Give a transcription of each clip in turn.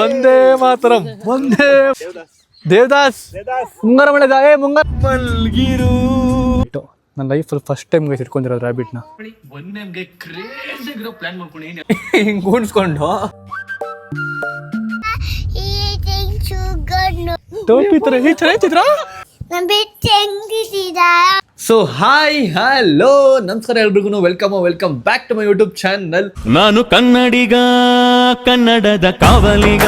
ಒಂದೇ ಮಾತರಂ ಒಂದೇ ದೇವದಾಸ್ ಮುಂಗಾರ ಮಳೆ ಮುಂಗಾರ ಮಲ್ಗಿರು. ನನ್ನ ಲೈಫಲ್ಲಿ ಫಸ್ಟ್ ಟೈಮ್ ಗೈಸ್ ಇಟ್ಕೊಂಡಿರೋದು ರ್ಯಾಬಿಟ್ನ. ಹಿಂಗೆ ಕೂಡಿಸ್ಕೊಂಡು ಟೋಪಿ ತರ ಚೆನ್ನಾಗಿದ್ರ. ಸೊ ಹಾಯ್ ಹಲೋ ನಮಸ್ಕಾರ ಎಲ್ರಿಗೂ, welcome back to my YouTube channel. ನಾನು ಕನ್ನಡಿಗ, ಕನ್ನಡದ ಕಾವಲಿಗ.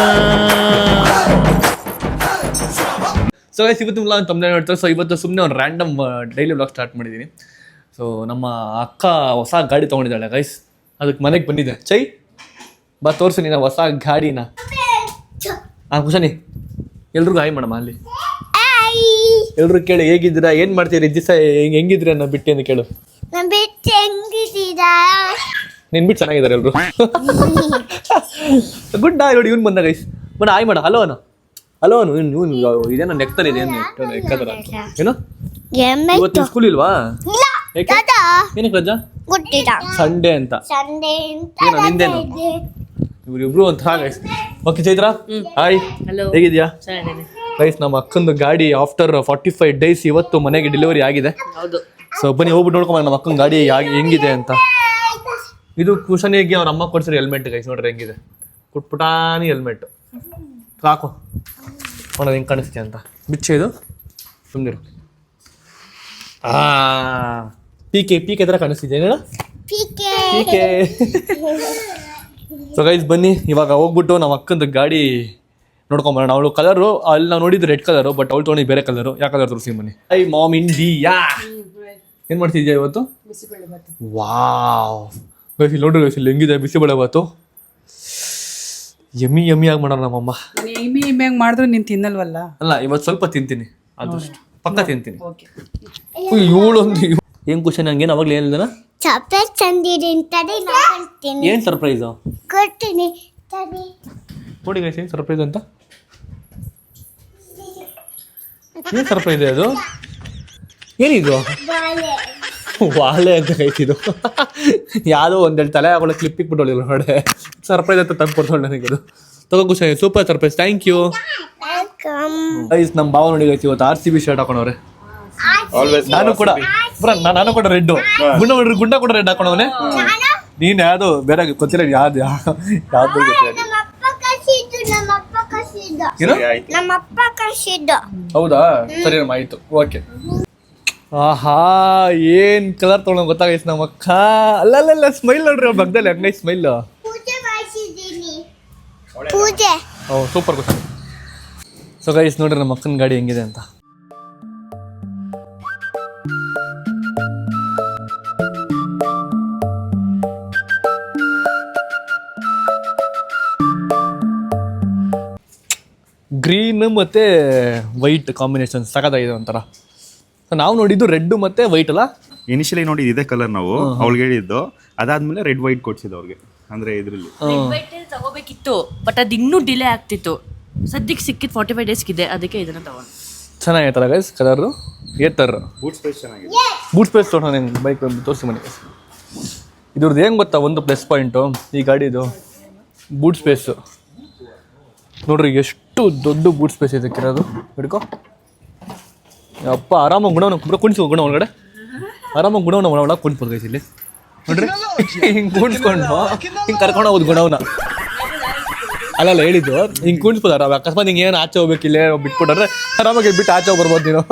ಸೊ ಗೈಸ್ ಇವತ್ತು ವ್ಲಾಗ್ ತಮ್ಮದೇ ನೋಡ್ತಾರೆ. ಸೊ ಇವತ್ತು ಸುಮ್ಮನೆ ಒಂದು ರ್ಯಾಂಡಮ್ ಡೈಲಿ ವ್ಲಾಗ್ ಸ್ಟಾರ್ಟ್ ಮಾಡಿದ್ದೀನಿ. ಸೊ ನಮ್ಮ ಅಕ್ಕ ಹೊಸ ಗಾಡಿ ತೊಗೊಂಡಿದ್ದಾಳೆ ಗೈಸ್, ಅದಕ್ಕೆ ಮನೆಗೆ ಬಂದಿದ್ದೆ. ಚೈ ಬಾ ತೋರಿಸು ನೀನು ಹೊಸ ಗಾಡಿನ. ಕುಶನಿ ಎಲ್ರಿಗೂ ಹಾಯ್ ಮಾಡಮ್ಮ. ಅಲ್ಲಿ ಎಲ್ರು ಕೇಳಿ ಹೇಗಿದ್ದೀರಾ, ಏನ್ ಮಾಡ್ತೀರಿ ದಿವಸ, ಹೆಂಗಿದ್ರಿ ಅನ್ನೋ ಬಿಟ್ಟು ಅಂತ ಕೇಳು. ನಿನ್ ಬಿಟ್ಟು ಚೆನ್ನಾಗಿದ್ದಾರೆ ಎಲ್ರು. ಗುಡ್ ಡಾ ನೋಡಿ ಇವ್ನು ಬಂದ ಗೈಸ್. ಬನ್ನ ಹಾಯ್ ಮಾಡ. ಹಲೋ ಇವ್ನು ಇದೇನೋ ನೆಕ್ತಾರೆ ಇದೆ ಎಕ್ಕದರ ಏನು ಇವತ್ತು ಸ್ಕೂಲ್ ಇಲ್ವಾ? ಏನಕ್ಕೆ ರಜಾ? ಸಂಡೇ ಅಂತ ಏನೋ ನಿಂದೇನು ಇವ್ರಿಬ್ರು ಅಂತ. ಗೈಸ್ ಓಕೆ ಚೈತ್ರ ಹಾಯ್, ಹೇಗಿದ್ಯಾ ಗೈಸ್? ನಮ್ಮ ಅಕ್ಕಂದು ಗಾಡಿ ಆಫ್ಟರ್ 45 days ಇವತ್ತು ಮನೆಗೆ ಡೆಲಿವರಿ ಆಗಿದೆ. ಸೊ ಬನ್ನಿ ಹೋಗ್ಬಿಟ್ಟು ನೋಡ್ಕೊಂಬ ನಮ್ಮ ಅಕ್ಕನ ಗಾಡಿ ಹೆಂಗಿದೆ ಅಂತ. ಇದು ಕುಶನಿಗೆ ಅವ್ರ ಅಮ್ಮ ಕೊಡ್ಸಿರೋ ಹೆಲ್ಮೆಟ್ ಗೈಸ್, ನೋಡ್ರಿ ಹೆಂಗಿದೆ ಪುಟಾನಿ ಹೆಲ್ಮೆಟ್. ಸಾಕು ನೋಡೋದು ಹೆಂಗೆ ಕಾಣಿಸ್ತೀಯ ಅಂತ. ಬಿಚ್ಚೆ ಇದು ಸುಮ್ಮನಿರು. ಪೀಕೆ ಥರ ಕಾಣಿಸ್ತಿದ್ಯಾ ಹೇಳ ಪೀಕೆ. ಸೊ ಗೈಸ್ ಬನ್ನಿ ಇವಾಗ ಹೋಗ್ಬಿಟ್ಟು ನಮ್ಮ ಅಕ್ಕಂದು ಗಾಡಿ ನೋಡ್ಕೊಂಬರೋಣ. ಅವಳು ಕಲರು ಅಲ್ಲಿ ನಾವು ನೋಡಿದ್ದು ರೆಡ್ ಕಲರು, ಬಟ್ ಅವಳು ತೊಗೊಂಡು ಬೇರೆ ಕಲರು. ಯಾವ ಕಲರ್ ತೋರಿಸಿ ಬನ್ನಿ. ಐ ಮಾಮ್ ಇಂಡಿಯಾ ಏನು ಮಾಡ್ತಿದ್ಯಾ ಇವತ್ತು? ವಾವ್ ಗೈಸ್ ಇಲ್ಲಿ ನೋಡ್ರಿ ಗೈಸ್, ಇಲ್ಲಿ ಹೆಂಗಿದೆ ಬಿಸಿಬೇಳೆ ಬಾತು. ಯಮ್ಮಿ ಆಗಿ ಮಾಡೋಣ ನಮ್ಮಮ್ಮ. ಯಮ್ಮಿ ಮಾಡಿದ್ರು ನೀನು ತಿನ್ನಲ್ವಲ್ಲ? ಅಲ್ಲ ಇವತ್ತು ಸ್ವಲ್ಪ ತಿಂತೀನಿ, ಅದಷ್ಟು ಪಕ್ಕ ತಿಂತೀನಿ. ಇವಳೊಂದು ಏನು ಖುಷಿ ನಂಗೆ ಅವಾಗಲೇ ಏನಿಲ್ಲ ಏನು ಸರ್ಪ್ರೈಸು ನೋಡಿ ಗೈಸ್. ಏನು ಸರ್ಪ್ರೈಸ್ ಅಂತ? ಏನು ಸರ್ಪ್ರೈಸ್ ಅದು? ಏನಿದು? ವಾಲೆ ಅಂತ ಗೈಸಿದು. ಯಾವುದೋ ಒಂದೆರಡು ತಲೆ ಹಾಕೊಳ್ಳೋ ಕ್ಲಿಪ್ ಇಕ್ಬಿಟ್ಟೊಳಿಲ್ಲ ನೋಡೆ. ಸರ್ಪ್ರೈಸ್ ಅಂತ ತಂದು ಕೊಡ್ತಾಳೆ ನನಗೆ. ಅದು ತಗೋ ಖುಷಿ, super surprise, thank you guys. ನಮ್ಮ ಭಾವ ನೋಡಿ ಗೈಸ್ ಇವತ್ತು RCB ಶರ್ಟ್ ಹಾಕೊಂಡವ್ರೆ. ನಾನು ಕೂಡ ರೆಡ್. ಗುಂಡ ಕೂಡ ರೆಡ್ ಹಾಕೊಂಡವನೆ. ನೀನ್ ಯಾವ್ದು ಬೇರೆ ಗೊತ್ತಿಲ್ಲ, ಯಾವ್ದು ಹೌದಾ? ಸರಿ ಅಮ್ಮ ಆಯ್ತು, ಓಕೆ. ಆಹಾ ಏನ್ ಕಲರ್ ತೊಗೊಂಡ್ ಗೊತ್ತಾಗೈಸ್ ನಮ್ಮ ಅಕ್ಕ. ಅಲ್ಲ ಸ್ಮೈಲ್ ನೋಡ್ರಿ ಅವ್ರ ಬಗ್ದಲ್ಲಿ ಹಂಗೈ ಸ್ಮೈಲ್. ಸೂಪರ್ ಗೊತ್ತ. ಸೊ ಗೈಸ್ ನೋಡ್ರಿ ನಮ್ಮ ಅಕ್ಕನ ಗಾಡಿ ಹೆಂಗಿದೆ ಅಂತ. ಗ್ರೀನ್ ಮತ್ತೆ ವೈಟ್ ಕಾಂಬಿನೇಷನ್ ಸಖತ್ತಾಗಿದೆ ಒಂಥರ. ನಾವು ನೋಡಿದ್ದು ರೆಡ್ ಮತ್ತೆ ವೈಟ್ ಅಲ್ಲ. ಇನಿಷಿಯಲಿ ನೋಡಿ ಇದೇ ಕಲರ್ ನಾವು ಅವ್ಳಿಗೆ ಹೇಳಿದ್ದು, ಅದಾದ್ಮೇಲೆ ರೆಡ್ ವೈಟ್ ಕೊಡ್ಸಿದ್ದು ಅವ್ರಿಗೆ. ಅಂದ್ರೆ ಇದ್ರಲ್ಲಿ ತಗೋಬೇಕಿತ್ತು, ಬಟ್ ಅದು ಇನ್ನೂ ಡಿಲೇ ಆಗ್ತಿತ್ತು. ಸದ್ಯಕ್ಕೆ ಸಿಕ್ಕಿದ್ದು 45 days ಇದೆ, ಅದಕ್ಕೆ ಇದನ್ನ ತಗೊಂಡು. ಚೆನ್ನಾಗೈತಲ್ಲ guys colour. Ather boot space ಚೆನ್ನಾಗಿದೆ. ಬೂಟ್ ಸ್ಪೇಸ್ ತೊಗೊಂಡು ನಂಗೆ ಬೈಕ್ ತೋರಿಸಿ ಮನೆ. ಇದ್ರದ್ದು ಏನು ಗೊತ್ತಾ ಒಂದು ಪ್ಲಸ್ ಪಾಯಿಂಟು ಈ ಗಾಡಿದು? ಬೂಟ್ ಸ್ಪೇಸು ನೋಡ್ರಿ, ಎಷ್ಟು ದೊಡ್ಡ ಬೂಟ್ ಸ್ಪೇಸ್ ಇದಕ್ಕಿರೋದು. ಹಿಡ್ಕೊ ಅಪ್ಪ, ಆರಾಮಾಗಿ ಗುಣವನ್ನ ಕುಣಿಸ್ಕೊ. ಗುಣ ಒಳಗಡೆ ಆರಾಮಾಗಿ ಗುಣವನ್ನ ಒಳಗೆ ಕುಣಿಸ್ಬೋದು ಗೈಸ್. ಇಲ್ಲಿ ನೋಡ್ರಿ ಹಿಂಗೆ ಕುಣಿಸ್ಕೊಂಡು ಹಿಂಗೆ ಕರ್ಕೊಂಡು ಹೋಗೋದು ಗುಣವನ್ನ. ಅಲ್ಲ ಹೇಳಿದ್ದು ಹಿಂಗೆ ಕುಣಿಸ್ಬೋದಾರ. ಅಕಸ್ಮಾತ್ ಹಿಂಗೆ ಏನು ಆಚೆ ಹೋಗ್ಬೇಕಿಲ್ಲ ಬಿಟ್ಬಿಟ್ರೆ ಆರಾಮಾಗಿ ಬಿಟ್ಟು ಆಚೆ ಹೋಗಿ ಬರ್ಬೋದು ನೀನು.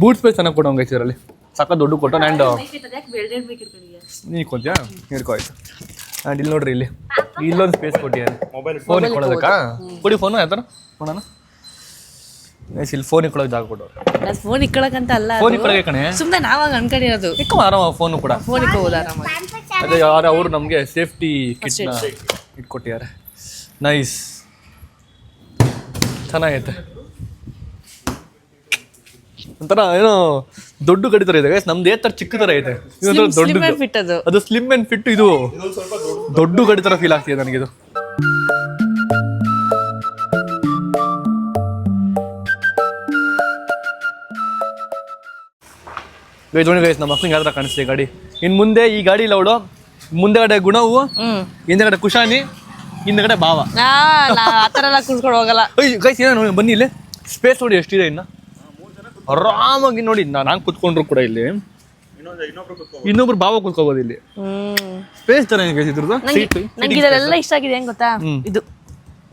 ಬೂಟ್ ಸ್ಪೇಸ್ ಚೆನ್ನಾಗಿ ಕೊಡೋ ಗೈಸ್ ಇದರಲ್ಲಿ. ಸಕ್ಕ ದೊಡ್ಡ ಕೊಟ್ಟು ಆ್ಯಂಡ್ ನೀ ಕೊಡ್ತೀಯಾ? ಹಿಡ್ಕೊ ಆಯ್ತು. ಆ್ಯಂಡ್ ಇಲ್ಲಿ ನೋಡ್ರಿ, ಇಲ್ಲೊಂದು ಸ್ಪೇಸ್ ಕೊಟ್ಟಿದ್ದಾರೆ ಫೋನ್ ಇಟ್ಕೊಳ್ಳೋದಕ್ಕಾ. ಕೊಡಿ ಫೋನು ಯಾವ ಥರ ಫೋನನ ಇಲ್ಲಿ ಫೋನ್ ಇಟ್ಕೊಳ್ಳೋಕೆ ಜಾಗ ಕೊಟ್ಟವ್ರು. ಫೋನ್ ಇಕ್ಕೊಳಕಂತ ಅಲ್ಲ, ಫೋನ್ ಇಟ್ಕೊಳ್ಳೋಕೆ ಕಣೆ, ಸುಮ್ಮನೆ ನಾವಾಗ ಅನ್ಕೊಂಡಿರೋದು. ಇಕ್ಕೋ ಆರಾಮ ಫೋನು ಕೂಡ. ಫೋನ್ ಇಕ್ಕೋಬೋದು ಆರಾಮಾಗಿ. ಅದೇ ಅವರು ನಮಗೆ ಸೇಫ್ಟಿ ಕಿಟ್ನ ಇಟ್ಕೊಟ್ಟಿದ್ದಾರೆ. ನೈಸ್, ಚೆನ್ನಾಗೈತೆ. ಒಂಥರ ಏನೋ ದೊಡ್ಡ ಗಾಡಿ ಥರ ಇದೆ ಗೈಸ್. ನಮ್ದು ಏ ಥರ ಚಿಕ್ಕ ಥರ ಇದೆ, ದೊಡ್ಡ ಅದು ಸ್ಲಿಮ್ ಆ್ಯಂಡ್ ಫಿಟ್. ಇದು ದೊಡ್ಡ ಗಾಡಿ ಥರ ಫೀಲ್ ಆಗ್ತಿದೆ ನನಗಿದು. ಗೈಸ್ ನೋಡಿ ಗೈಸ್, ನಮ್ಮ ಅಕ್ಕನಿಗೆ ಯಾವ ಥರ ಕಾಣಿಸ್ತಿದೆ ಗಾಡಿ. ಇನ್ನು ಮುಂದೆ ಈ ಗಾಡಿ ಇಲ್ಲ ಅವಳು, ಮುಂದೆಗಡೆ ಗುಣವು, ಹಿಂದೆಗಡೆ ಕುಶಾನಿ, ಹಿಂದ್ಗಡೆ ಭಾವ. ಆ ಥರ ಎಲ್ಲ ಕೂತ್ಕೊಂಡು ಹೋಗಲ್ಲ. ಗೈಸ್ ಏನೋ ನೋಡಿ ಬನ್ನಿ ಇಲ್ಲಿ ಸ್ಪೇಸ್ ನೋಡಿ ಎಷ್ಟಿದೆ ಇನ್ನು ಆರಾಮಾಗಿ ನೋಡಿ. ನಾನು ಕೂತ್ಕೊಂಡ್ರು ಕೂಡ ಇಲ್ಲಿ ಇನ್ನೊಬ್ರು ಭಾವ ಕೂತ್ಕೋಬೋದು ಇಲ್ಲಿ. ಸ್ಪೇಸ್ ಚೆನ್ನಾಗಿದೆ ಗೈಸ್ ಇದ್ರದ್ದು. ನಂಗೆ ಇದೆಲ್ಲ ಇಷ್ಟ ಆಗಿದೆ ಹೆಂಗ್ ಗೊತ್ತಾ ಇದು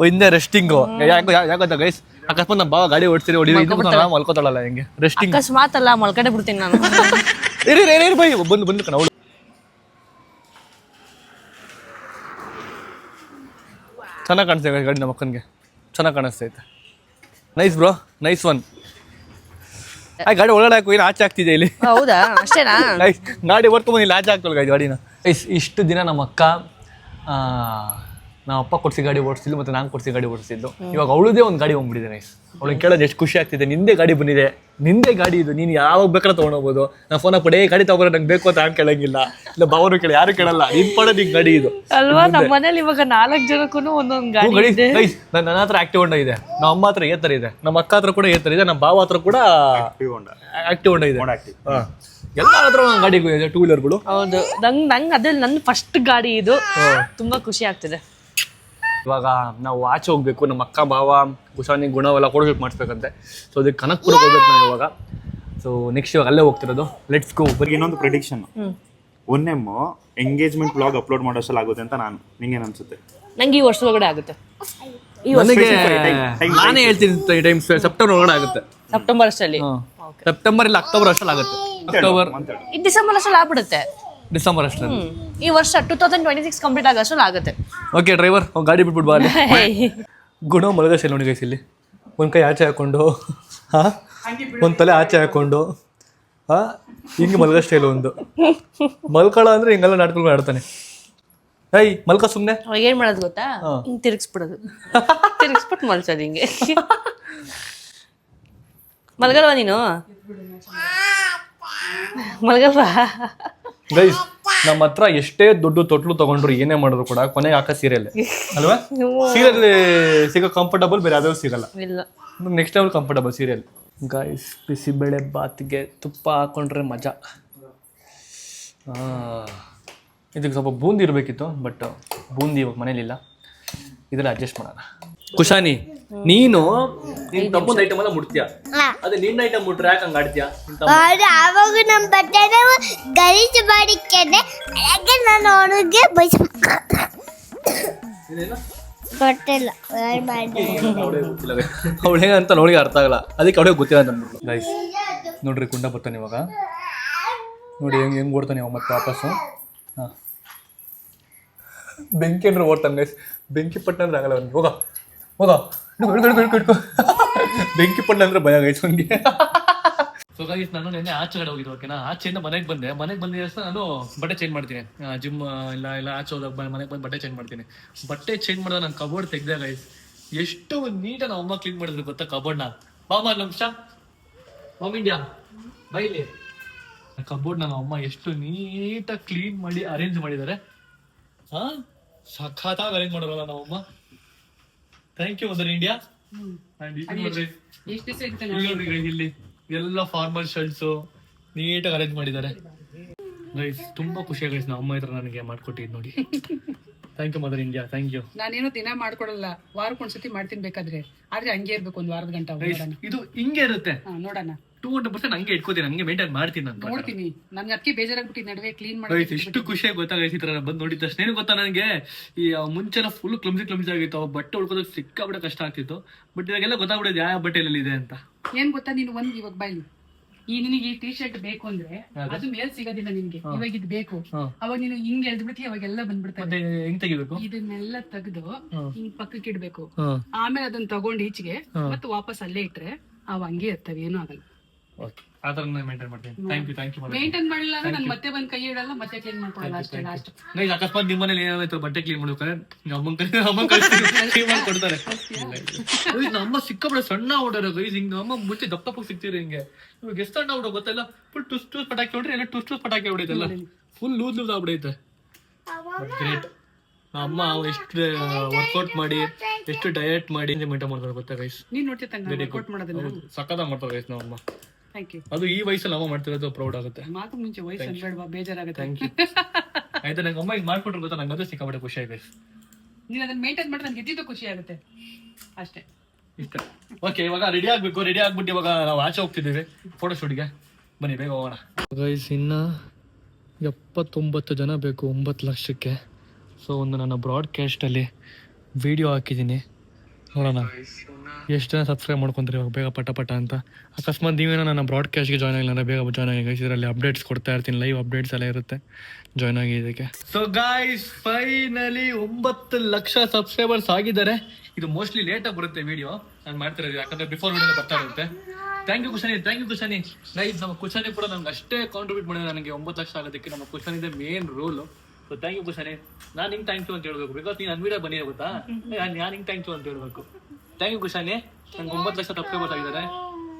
ಹಿಂದೆ ರೆಸ್ಟಿಂಗು. ಯಾಕೆ ಗೈಸ್ ಅಕಸ್ಮಾತ್ ನಮ್ಮ ಭಾವ ಗಾಡಿ ಓಡಿಸಿರಿ ಮಲ್ಕೋತಾಳಲ್ಲ ಹೆಂಗೆ ರೆಸ್ಟಿಂಗ್ ಅಕಸ್ಮಾತ್ ಅಲ್ಲ ಮಲ್ಕಡೆ ಬಿಡ್ತೀನಿ ನಾನು. ಇರಿ ಬೈ ಬಂದು ಕಣ ಅವಳು. ಚೆನ್ನಾಗಿ ಕಾಣಿಸ್ತೈತೆ ಗಾಡಿ ನಮ್ಮ ಅಕ್ಕನಿಗೆ ಚೆನ್ನಾಗಿ ಕಾಣಿಸ್ತೈತೆ. Nice bro nice one. ಆ ಗಾಡಿ ಒಳಗಡೆ ಹಾಕು ಏನು ಆಚೆ ಆಗ್ತಿದೆ ಇಲ್ಲಿ. ಹೌದಾ ಅಷ್ಟೇನಾ? ನೈಸ್ ಗಾಡಿ ಬರ್ಕೊಂಬಂದು ಇಲ್ಲಿ ಆಚೆ ಆಗ್ತಲ್ಲ ಗಾಡಿನ. ಇಷ್ಟು ದಿನ ನಮ್ಮ ಅಕ್ಕ ನಮ್ಮ ಅಪ್ಪ ಕೊಡ್ಸಿ ಗಾಡಿ ಓಡಿಸಿದ್ಲು ಮತ್ತು ನಾನು ಕೊಡ್ಸಿ ಗಾಡಿ ಓಡಿಸಿದ್ದು. ಇವಾಗ ಅವಳದೇ ಒಂದು ಗಾಡಿ ಹೋಗ್ಬಿಟ್ಟಿದೆ ನೈಸ್. ಅವಳಿಗೆ ಕೇಳೋದು ಎಷ್ಟು ಖುಷಿ ಆಗ್ತಿದೆ. ನಿಂದೇ ಗಾಡಿ ಬಂದಿದೆ, ನಿಂದೇ ಗಾಡಿ ಇದು, ನೀನು ಯಾವಾಗ ಬೇಕಾದ್ರೆ ತೊಗೊಂಡೋಗ್ಬೋದು. ನಾನು ಫೋನಾಗ ಪಡೇ ಗಾಡಿ ತೊಗೊಳ್ಳೋ ನಂಗೆ ಬೇಕು ಅಂತ ನಾನು ಕೇಳಂಗಿಲ್ಲ, ಇಲ್ಲ ಬಾವರು ಕೇಳಿ ಯಾರು ಕೇಳಲ್ಲ. ನಿನ್ ಪಡೋದು ಈಗ ಗಾಡಿ ಇದು ಅಲ್ವಾ? ನಮ್ಮ ಮನೇಲಿ ಇವಾಗ 4 ಜನಕ್ಕೂ ಒಂದೊಂದು ಗಾಡಿ ಇದೆ. ನೈಸ್. ನನ್ನ ಹತ್ರ ಆಕ್ಟಿವ್ ಹೊಂಡ ಇದೆ, ನಮ್ಮ ಅಮ್ಮ ಹತ್ರ ಏತರ ಇದೆ, ನಮ್ಮ ಅಕ್ಕ ಹತ್ರ ಕೂಡ ಏತರ ಇದೆ, ನಮ್ಮ ಭಾವ ಹತ್ರ ಕೂಡ ಆಕ್ಟಿವ್ ಹೊಂಡ ಇದೆ. ಎಲ್ಲ ಹತ್ರ ಒಂದು ಗಾಡಿ ಇದೆ, 2 ವೀಲರ್ಗಳು. ಹೌದು, ನಂಗೆ ಅದ್ರಲ್ಲಿ ನನ್ನ ಫಸ್ಟ್ ಗಾಡಿ ಇದು. ತುಂಬಾ ಖುಷಿ ಆಗ್ತಿದೆ. ಇವಾಗ ನಾವು ಆಚೆ ಹೋಗ್ಬೇಕು. ನಮ್ಮ ಅಕ್ಕ ಭಾವ ಕುಶಾನಿ ಗುಣವೆಲ್ಲ ಫೋಟೋಶೂಟ್ ಮಾಡಿಸ್ಬೇಕಂತೆ. ಸೊ ಅದಕ್ಕೆ ಕನಕ್ಪುರಕ್ಕೆ ಹೋಗ್ಬೇಕು ನಾವು ಇವಾಗ. ಸೊ ನೆಕ್ಸ್ಟ್ ಇವಾಗ ಅಲ್ಲೇ ಹೋಗ್ತಿರೋದು. Let's go. ಇನ್ನೊಂದು prediction, one M engagement vlog upload ಮಾಡೋಷ್ಟಲ್ಲಿ ಆಗುತ್ತೆ ಅಂತ ನಿಂಗೇನು ಅನ್ಸುತ್ತೆ? ನಂಗೆ ಈ ವರ್ಷದೊಳಗಡೆ ಆಗುತ್ತೆ. ನನಗೆ ನಾನೇ ಹೇಳ್ತೀನಿ ಟೈಮ್ ಸೆಪ್ಟೆಂಬರ್ ಒಳಗಡೆ ಆಗುತ್ತೆ. ಸೆಪ್ಟೆಂಬರ್ ಅಷ್ಟಲ್ಲಿ, ಸೆಪ್ಟೆಂಬರ್ ಇಲ್ಲ ಅಕ್ಟೋಬರ್ ಅಷ್ಟಲ್ಲಿ ಆಗುತ್ತೆ. ಅಕ್ಟೋಬರ್ ಈ ಡಿಸೆಂಬರ್ ಅಷ್ಟಲ್ಲಿ ಆಗ್ಬಿಡುತ್ತೆ. ಡಿಸೆಂಬರ್ ಅಷ್ಟಲ್ಲಿ ಈ ವರ್ಷ 2026 ಕಂಪ್ಲೀಟ್ ಆಗೋಷ್ಟರಲ್ಲಿ ಆಗುತ್ತೆ. ಓಕೆ ಡ್ರೈವರ್ ಗಾಡಿ ಬಿಟ್ಬಿಟ್ಟು ಬಾ ಅಲ್ಲಿ. ಗುಣ ಮಲಗಶೆ ನೋಡಿ ಗೈಸ್ ಇಲ್ಲಿ ಒಂದು ಕೈ ಆಚೆ ಹಾಕೊಂಡು ಒಂದು ತಲೆ ಆಚೆ ಹಾಕೊಂಡು ಹಿಂಗೆ ಮಲ್ಗ ಸ್ಟೈಲ್ ಒಂದು ಮಲ್ಕಳ ಅಂದ್ರೆ ಹಿಂಗೆಲ್ಲ ನಾಟಕಗಳು ಆಡ್ತಾನೆ. ಮಲ್ಕ ಸುಮ್ಮನೆ ಅವಾಗ ಏನ್ ಮಾಡೋದು ಗೊತ್ತಾ? ಹಿಂಗೆ ತಿರುಗಿಸ್ಬಿಡೋದು, ತಿರುಗಿಸ್ಬಿಟ್ಟು ಮಲ್ಸೋದು ಹಿಂಗೆ. ಮಲ್ಗಲ್ವಾ ನೀನು? ಮಲ್ಗಲ್ವಾ? ಗೈಸ್ ನಮ್ಮ ಹತ್ರ ಎಷ್ಟೇ ದೊಡ್ಡ ತೊಟ್ಲು ತಗೊಂಡ್ರು ಏನೇ ಮಾಡಿದ್ರು ಕೂಡ ಕೊನೆಗೆ ಹಾಕ ಸೀರಿಯಲ್ ಅಲ್ವಾ? ಸೀರಿಯಲ್ ಸಿಗೋ ಕಂಫರ್ಟಬಲ್ ಬೇರೆ ಯಾವ್ದಾದ್ರು ಸಿಗಲ್ಲ. ಇಲ್ಲ, next level comfortable serial. Guys bisibele ಬಾತ್ಗೆ ತುಪ್ಪ ಹಾಕೊಂಡ್ರೆ ಮಜಾ. ಇದಕ್ಕೆ ಸ್ವಲ್ಪ ಬೂಂದಿ ಇರಬೇಕಿತ್ತು, ಬಟ್ ಬೂಂದಿ ಇವಾಗ ಮನೇಲಿಲ್ಲ. ಇದೆಲ್ಲ ಅಡ್ಜಸ್ಟ್ ಮಾಡೋಣ. ಕುಶಾನಿ ನೀನು ನಿನ್ ತಮ್ಮನ ಐಟಮ್ ಎಲ್ಲ ಮುಟ್ತೀಯ, ಅದೇ ನಿನ್ನ ಐಟಮ್ ಮುಟ್ರೆ ಯಾಕೆ ಹಂಗ ಆಡ್ತೀಯ? ಆವಾಗ ನಮ್ಮ ಬಟ್ಟೆನ ಗಲೀಜು ಮಾಡಿದ್ದೇನೆ, ಹಾಗೆ ನಾನು ಅವನಿಗೆ ಗೊತ್ತಿಲ್ಲ ಅವಳು ಹೆಂಗಂತ ನೋಡಿಗೆ ಅರ್ಥ ಆಗಲ್ಲ, ಅದಕ್ಕೆ ಅವಳಿಗೆ ಗೊತ್ತಿಲ್ಲ ಅಂತ ಅಂದ್ಬಿಟ್ಟು. ಗೈಸ್ ನೋಡ್ರಿ ಕುಂಡ ಬರ್ತಾನೆ ಇವಾಗ. ನೋಡಿ ಹೆಂಗೆ ಓಡ್ತಾನೆ ಇವಾಗ ಮತ್ತೆ ವಾಪಸ್ಸು. ಹಾಂ ಬೆಂಕಿ ಅಂದ್ರೆ ಓಡ್ತಾನೆ ಗೈಸ್. ಬೆಂಕಿ ಪಟ್ಟಣ ಅಂದ್ರೆ ಆಗಲ್ಲ ಅವ್ನಿಗೆ. ಹೋಗ ಇಟ್ಕೊ. ಬೆಂಕಿ ಪಟ್ಟಣ ಅಂದ್ರೆ ಭಯ ಗೈಸ್ ಅವ್ನಿಗೆ. ಸೊ ಗೈಸ್ ನಾನು ನೆನ್ನೆ ಆಚೆಗಡೆ ಹೋಗಿದ್ದು. ಓಕೆನಾ, ಆಚೆಯಿಂದ ಮನೆಗೆ ಬಂದಿದ್ದ ತಕ್ಷಣ ನಾನು ಬಟ್ಟೆ ಚೇಂಜ್ ಮಾಡ್ತೀನಿ. ಜಿಮ್ ಇಲ್ಲ ಆಚೆ ಹೋದಾಗ ಮನೆಗೆ ಬಂದು ಬಟ್ಟೆ ಚೇಂಜ್ ಮಾಡ್ತೀನಿ. ಬಟ್ಟೆ ಚೇಂಜ್ ಮಾಡಿದಾಗ ನಾನು ಕಬೋರ್ಡ್ ತೆಗ್ದೆ ಗೈಸ್, ಎಷ್ಟು ನೀಟಾಗಿ ನಾವು ಅಮ್ಮ ಕ್ಲೀನ್ ಮಾಡಿದ್ರು ಗೊತ್ತಾ ಕಬೋರ್ಡ್ನ. ಬಾಬಾ ನಿಮಿಷ ಹೋಮ್ ಇಂಡಿಯಾ ಬೈಲಿ. ಕಬೋರ್ಡ್ ನಮ್ಮ ಅಮ್ಮ ಎಷ್ಟು ನೀಟಾಗಿ ಕ್ಲೀನ್ ಮಾಡಿ ಅರೇಂಜ್ ಮಾಡಿದ್ದಾರೆ. ಸಖತ್ತಾಗಿ ಅರೇಂಜ್ ಮಾಡೋರಲ್ಲ ನಾವಮ್ಮ. Thank you mother India. ಇಲ್ಲಿ ಎಲ್ಲ ಫಾರ್ಮಲ್ ಶರ್ಟ್ಸು ನೀಟಾಗಿ ಅರೇಂಜ್ ಮಾಡಿದ್ದಾರೆ ಗೈಸ್. ತುಂಬಾ ಖುಷಿ ಗೈಸ್, ನಮ್ಮ ಅಮ್ಮ ಹತ್ರ ನನಗೆ ಮಾಡ್ಕೊಟ್ಟಿದ್ದು ನೋಡಿ. Thank you mother India, thank you. ನಾನೇನು ದಿನ ಮಾಡ್ಕೊಡಲ್ಲ, ವಾರಕ್ಕೊಂದ್ಸತಿ ಮಾಡ್ತೀನಿ ಬೇಕಾದ್ರೆ, ಆದ್ರೆ ಹಂಗೆ ಇರ್ಬೇಕು ಒಂದು ವಾರದ ಗಂಟೆ. ಇದು ಹಿಂಗೆ ಇರುತ್ತೆ, ನೋಡೋಣ. 200% ಹಂಗೆ ಇಟ್ಕೋತೀನಿ, ಹಂಗೆ ಮೇಂಟೈನ್ ಮಾಡ್ತೀನಿ ಅಂತ ನೋಡ್ತೀನಿ. ನನ್ಗೆ ಅದಕ್ಕೆ ಬೇಜಾರಾಗ್ಬಿಟ್ಟು ನಡುವೆ ಕ್ಲೀನ್ ಮಾಡಿ ಎಷ್ಟು ಖುಷಿಯಾಗಿ ಗೊತ್ತಾಗೈತಿ ಈ ತರ ಬಂದು ನೋಡಿದ ತಕ್ಷಣ. ಏನು ಗೊತ್ತಾ, ನನಗೆ ಈ ಮುಂಚೆಲ್ಲ ಫುಲ್ ಕ್ಲಮ್ಸಿ ಆಗಿತ್ತು, ಬಟ್ಟೆ ಉಳ್ಕೋದಕ್ಕೆ ಸಿಕ್ಕಾಬಿಡ ಕಷ್ಟ ಆಗ್ತಿತ್ತು. ಬಟ್ ಇವಾಗೆಲ್ಲ ಗೊತ್ತಾಗ್ಬಿಡೋದು ಯಾವ ಬಟ್ಟೆಯಲ್ಲಿ ಇದೆ ಅಂತ. ಏನ್ ಗೊತ್ತಾ, ನೀನು ಒಂದ್ ಇವಾಗ ಬಾಯ್ಲಿ ನಿನಗೆ ಈ ಟಿ ಶರ್ಟ್ ಬೇಕು ಅಂದ್ರೆ ಅದು ಮೇಲ್ ಸಿಗೋದಿಲ್ಲ ನಿನ್ಗೆ. ಇವಾಗ ಇದು ಬೇಕು, ಅವಾಗ ನೀನು ಹಿಂಗ್ ಎಳ್ದ್ಬಿಡ್ತಿ, ಅವಾಗೆಲ್ಲ ಬಂದ್ಬಿಡ್ತಾರೆ. ಹೆಂಗ್ ತೆಗಿಬೇಕು? ಇದನ್ನೆಲ್ಲ ತೆಗೆದು ಹಿಂಗ್ ಪಕ್ಕಕ್ಕೆ ಇಡ್ಬೇಕು. ಆಮೇಲೆ ಅದನ್ನ ತಗೊಂಡು ಈಚೆಗೆ ಮತ್ತೆ ವಾಪಸ್ ಅಲ್ಲೇ ಇಟ್ರೆ ಅವ ಹಂಗೆ ಇರ್ತವೆ, ಏನೂ ಆಗಲ್ಲ. ಆತರ ಮೇಂಟೈನ್ ಮಾಡ್ತೀನಿ. Thank you. ಮೇಂಟೈನ್ ಮಾಡಿಲ್ಲ ಅಂದ್ರೆ ನಾನು ಮತ್ತೆ ಬಂದ್ ಕೈ ಇಡಲ್ಲ, ಮತ್ತೆ ಕ್ಲೀನ್ ಮಾಡ್ಕೊಳ್ಳಲ್ಲ ಅಷ್ಟೇ. ಲಾಸ್ಟ್ ಅಕಸ್ಮಾತ್ ನಿಮ್ಮ ಮನೇಲಿ ಏನಾಯ್ತು ಬಟ್ಟೆ ಕ್ಲೀನ್ ಮಾಡ್ಬೇಕಾದ್ರೆ ಅಮ್ಮ ಕೊಡ್ತಾರೆ. ನಮ್ಮ ಸಿಕ್ಕಾಬಿಡ ಸಣ್ಣ ಹೊಡೋರ ಗೈಸ್. ಹಿಂಗ ಅಮ್ಮ ಮುಂಚೆ ದಪ್ಪ ಸಿಗ್ತೀರಿ ಹಿಂಗೆ. ಇವಾಗ ಎಷ್ಟು ಸಣ್ಣ ಹೊಡೋ ಗೊತ್ತಲ್ಲ, ಫುಲ್ ಟುಸ್ ಪಟಾಕಿ ಹೊಡ್ರಿ, ಎಲ್ಲ ಟುಸ್ ಪಟಾಕಿ ಹೊಡೈತಲ್ಲ, ಫುಲ್ ಲೂಸ್ ಆಗ್ಬಿಡೈತೆ. ಗ್ರೇಟ್. ಅಮ್ಮ ಎಷ್ಟು ವರ್ಕೌಟ್ ಮಾಡಿ, ಎಷ್ಟು ಡಯಟ್ ಮಾಡಿ ಮೇಂಟೈನ್ ಮಾಡ್ತಾರೆ ಗೊತ್ತಾ ಗೈಸ್. ನೀನ್ ನೋಡ್ತಿದ್ದ ಸಕ್ಕತ್ತಾಗಿ ಮಾಡ್ತಾರೆ ಗೈಸ್ ನಮ್ಮ ಅಮ್ಮ. Thank you. ಅದು ಈ ವಯಸ್ಸಲ್ಲಿ ಅಮ್ಮ ಮಾಡ್ತಿರೋದು ಪ್ರೌಡ್ ಆಗುತ್ತೆ. ಮಾತು ಮುಂಚೆ ವಯಸ್ಸು ಬೇಡವಾ, ಬೇಜಾರಾಗುತ್ತೆ. Thank you. ಆಯ್ತಾ, ನಂಗೆ ಅಮ್ಮ ಈಗ ಮಾಡ್ಕೊಟ್ರು ಗೊತ್ತಾ, ನಂಗೆ ಅದು ಸಿಕ್ಕಾಬಿಟ್ಟೆ ಖುಷಿ ಆಗಿದೆ. ನೀನು ಅದನ್ನ ಮೇಂಟೈನ್ ಮಾಡಿದ್ರೆ ನನ್ಗೆ ಎದ್ದಿದ್ದು ಖುಷಿ ಆಗುತ್ತೆ ಅಷ್ಟೇ. ಇಷ್ಟ. ಓಕೆ, ಇವಾಗ ರೆಡಿ ಆಗ್ಬೇಕು. ರೆಡಿ ಆಗ್ಬಿಟ್ಟು ಇವಾಗ ನಾವು ಆಚೆ ಹೋಗ್ತಿದ್ದೀವಿ ಫೋಟೋಶೂಟ್ಗೆ. ಬನ್ನಿ ಬೇಗ ಹೋಗೋಣ. ಗೈಸ್, ಇನ್ನು 79 ಜನ ಬೇಕು 9 ಲಕ್ಷಕ್ಕೆ. ಸೊ ಒಂದು ನನ್ನ ಬ್ರಾಡ್ಕಾಸ್ಟಲ್ಲಿ ವಿಡಿಯೋ ಹಾಕಿದ್ದೀನಿ, ನೋಡೋಣ ಎಷ್ಟು ಜನ ಸಬ್ಸ್ಕ್ರೈಬ್ ಮಾಡ್ಕೊಂತೀರಿ ಇವಾಗ ಬೇಗ ಪಟ ಅಂತ. ಅಕಸ್ಮಾತ್ ನೀವೇನೋ ನನ್ನ ಬ್ರಾಡ್ಕಾಸ್ಟ್ಗೆ ಜಾಯ್ನ್ ಆಗಿಲ್ಲ ಬೇಗ ಜಾಯ್ನ್ ಆಗಿ ಗೈಸ್. ಇದರಲ್ಲಿ ಅಪ್ಡೇಟ್ಸ್ ಕೊಡ್ತಾ ಇರ್ತೀನಿ, ಲೈವ್ ಅಪ್ಡೇಟ್ಸ್ ಎಲ್ಲ ಇರುತ್ತೆ. ಜಾಯ್ನ್ ಆಗಿ ಇದಕ್ಕೆ. So guys, finally 9 lakh subscribers ಆಗಿದ್ದಾರೆ. ಇದು ಮೋಸ್ಟ್ಲಿ ಲೇಟಾಗಿ ಬರುತ್ತೆ ವಿಡಿಯೋ ನಾನು ಮಾಡ್ತಿರೋದು, ಯಾಕಂದ್ರೆ ಬಿಫೋರ್ ವಿಡಿಯೋ ಬರ್ತಾ ಇರುತ್ತೆ. Thank you ಕುಶಾನಿ. ಗೈಸ್, ನಮ್ಮ ಕುಶಾನಿ ಕೂಡ ನಮ್ಗೆ ಅಷ್ಟೇ ಕಾಂಟ್ರಿಬ್ಯೂಟ್ ಮಾಡಿದ್ರೆ ನನಗೆ 9 ಲಕ್ಷ ಆಗೋದಕ್ಕೆ. ನಮ್ಮ ಕುಶಾನಿದೆ main role. So thank you Kushani. ನಾನು ಹಿಂಗೆ ಥ್ಯಾಂಕ್ ಯು ಅಂತ ಹೇಳ್ಬೇಕು, ಬಿಕಾಸ್ ನೀನು ನನ್ನ ವಿಡಿಯೋ ಬಂದಿದೆ ಗೊತ್ತಾ, ನಾನು ಹಿಂಗೆ ಥ್ಯಾಂಕ್ ಯು ಅಂತ ಹೇಳ್ಬೇಕು. Thank you ಕುಶಾನಿ. ನಂಗೆ 9 ಲಕ್ಷ ಸಬ್ಸ್ಕ್ರೈಬರ್ಸ್ ಆಗಿದ್ದಾರೆ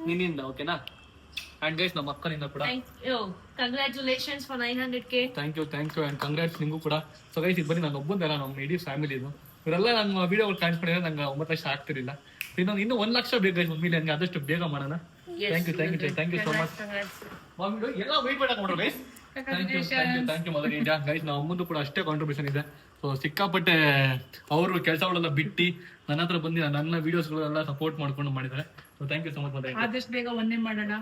ನಿನ್ನಿಂದ, ಓಕೆನಾ? ಅಂಡ್ ಗೈಸ್, ನಮ್ಮ ಅಕ್ಕನಿಂದ ಕೂಡ congratulations for 900K. Thank you and congrats ನಿಮಗೂ ಕೂಡ. ಸೊ ಗೈಸ್, ಇದು ಬನ್ನಿ ನಾನು ಒಬ್ಬಂದಲ್ಲ, ನಮ್ಮ ಇಡೀ ಫ್ಯಾಮಿಲಿ ಇದು. ಇವರೆಲ್ಲ ನನ್ನ ವಿಡಿಯೋಗಳು ಕಾಣಿಸ್ಕೊಂಡಿದ್ರೆ ನಂಗೆ 9 ಲಕ್ಷ ಆಗ್ತಿರಲಿಲ್ಲ. ಇನ್ನೂ 1 ಲಕ್ಷ ಬೇಕು ಗೈಸ್ ಮಮ್ಮಿಲಿ, ನನಗೆ ಆದಷ್ಟು ಬೇಗ ಮಾಡೋಣ. Thank you so much. ಎಲ್ಲ ವೆಯ್ಟ್ ಮಾಡಕ್ಕೆ ಮಾಡೋಣ guys. Thank you mother India. Guys, ನಾವು ಅಮ್ಮಂದು ಕೂಡ ಅಷ್ಟೇ ಕಾಂಟ್ರಿಬ್ಯೂಷನ್ ಇದೆ. ಸೊ ಸಿಕ್ಕಾಪಟ್ಟೆ ಅವರು ಕೆಲಸಗಳೆಲ್ಲ ಬಿಟ್ಟು ನನ್ನ ಹತ್ರ ಬಂದು ನನ್ನ ವಿಡಿಯೋಸ್ಗಳೆಲ್ಲ ಸಪೋರ್ಟ್ ಮಾಡ್ಕೊಂಡು ಮಾಡಿದ್ದಾರೆ. So thank you so much mother. ಆದಷ್ಟು ಬೇಗ ಒಂದೇ ಮಾಡೋಣ,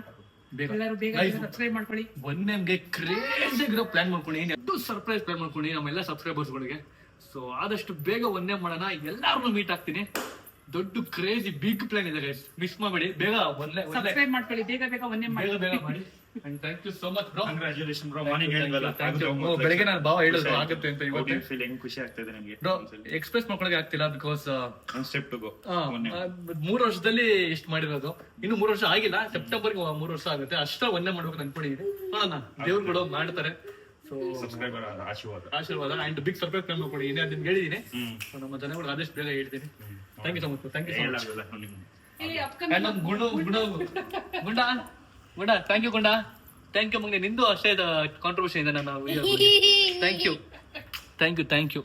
ಎಲ್ಲರೂ ಬೇಗ ಸಬ್ಸ್ಕ್ರೈಬ್ ಮಾಡ್ಕೊಳ್ಳಿ. ಒಂದೇಮ್ಗೆ ಕ್ರೇಜಿ ಆಗಿರೋ ಪ್ಲಾನ್ ಮಾಡ್ಕೊಂಡು, ಎಷ್ಟು ಸರ್ಪ್ರೈಸ್ ಪ್ಲಾನ್ ಮಾಡ್ಕೊಂಡು ನಮ್ಮೆಲ್ಲ ಸಬ್ಸ್ಕ್ರೈಬರ್ಸ್ಗಳಿಗೆ. ಸೊ ಆದಷ್ಟು ಬೇಗ ಒಂದೇ ಮಾಡೋಣ, ಎಲ್ಲಾರನ್ನೂ ಮೀಟ್ ಆಗ್ತೀನಿ. ದೊಡ್ಡ ಕ್ರೇಜಿ ಬಿಗ್ ಪ್ಲಾನ್ ಇದೆ ಗೈಸ್, ಮಿಸ್ ಮಾಡಬೇಡಿ. ಬೇಗ ಸಬ್ಸ್ಕ್ರೈಬ್ ಮಾಡ್ಕೊಳ್ಳಿ, ಬೇಗ ಒಂದೇ ಮಾಡಿ. And thank you so much bro. Congratulations bro. Morning ಹೇಳಿದ್ವಲ್ಲ, ಬೆಳಗ್ಗೆ ನಾನು ಭಾವ ಹೇಳಿದ್ರು ಆಗುತ್ತೆ ಅಂತ. ಇವತ್ತು ಫೀಲಿಂಗ್ ಖುಷಿ ಆಗ್ತಿದೆ ನನಗೆ ಬ್ರೋ, ಎಕ್ಸ್ಪ್ರೆಸ್ ಮಾಡ್ಕೊಳಕ್ಕೆ ಆಗ್ತಿಲ್ಲ, because one step to go. 3 ವರ್ಷದಲ್ಲಿ ಇಷ್ಟು ಮಾಡಿರೋದು, ಇನ್ನು 3 ವರ್ಷ ಆಗಿಲ್ಲ, ಸೆಪ್ಟೆಂಬರ್ಗೆ 3 ವರ್ಷ ಆಗುತ್ತೆ. ಅಷ್ಟ ಒಂದೇ ಮಾಡ್ಬೇಕು ಅನ್ಕೊಂಡಿದ್ದೀನಿ. ನೋಡೋಣ, ದೇವ್ರು ಕೂಡ ಮಾಡ್ತಾರೆ. ಸೊ ಸಬ್ಸ್ಕ್ರೈಬರ್ ಆಶೀರ್ವಾದ ಅಂಡ್ ಬಿಗ್ ಸರ್ಪ್ರೈಸ್ ಪ್ಲಾನ್ ಮಾಡ್ಕೊಂಡು ಇದೆ, ಅದನ್ನ ಹೇಳಿದೀನಿ. ನಮ್ಮ ಜನಗಳು ಆದಷ್ಟು ಬೇಗ ಹೇಳ್ತೀನಿ. Thank you so much. Thank you so much. And ನಮ್ಮ ಗುಂಡ ಥ್ಯಾಂಕ್ ಯು ಗುಂಡ. ಥ್ಯಾಂಕ್ ಯು ಮಗನೆ, ನಿಂದು ಅಷ್ಟೇ ಕಾಂಟ್ರಿಬ್ಯೂಷನ್ ಇದೆ ನನ್ನ video. Thank you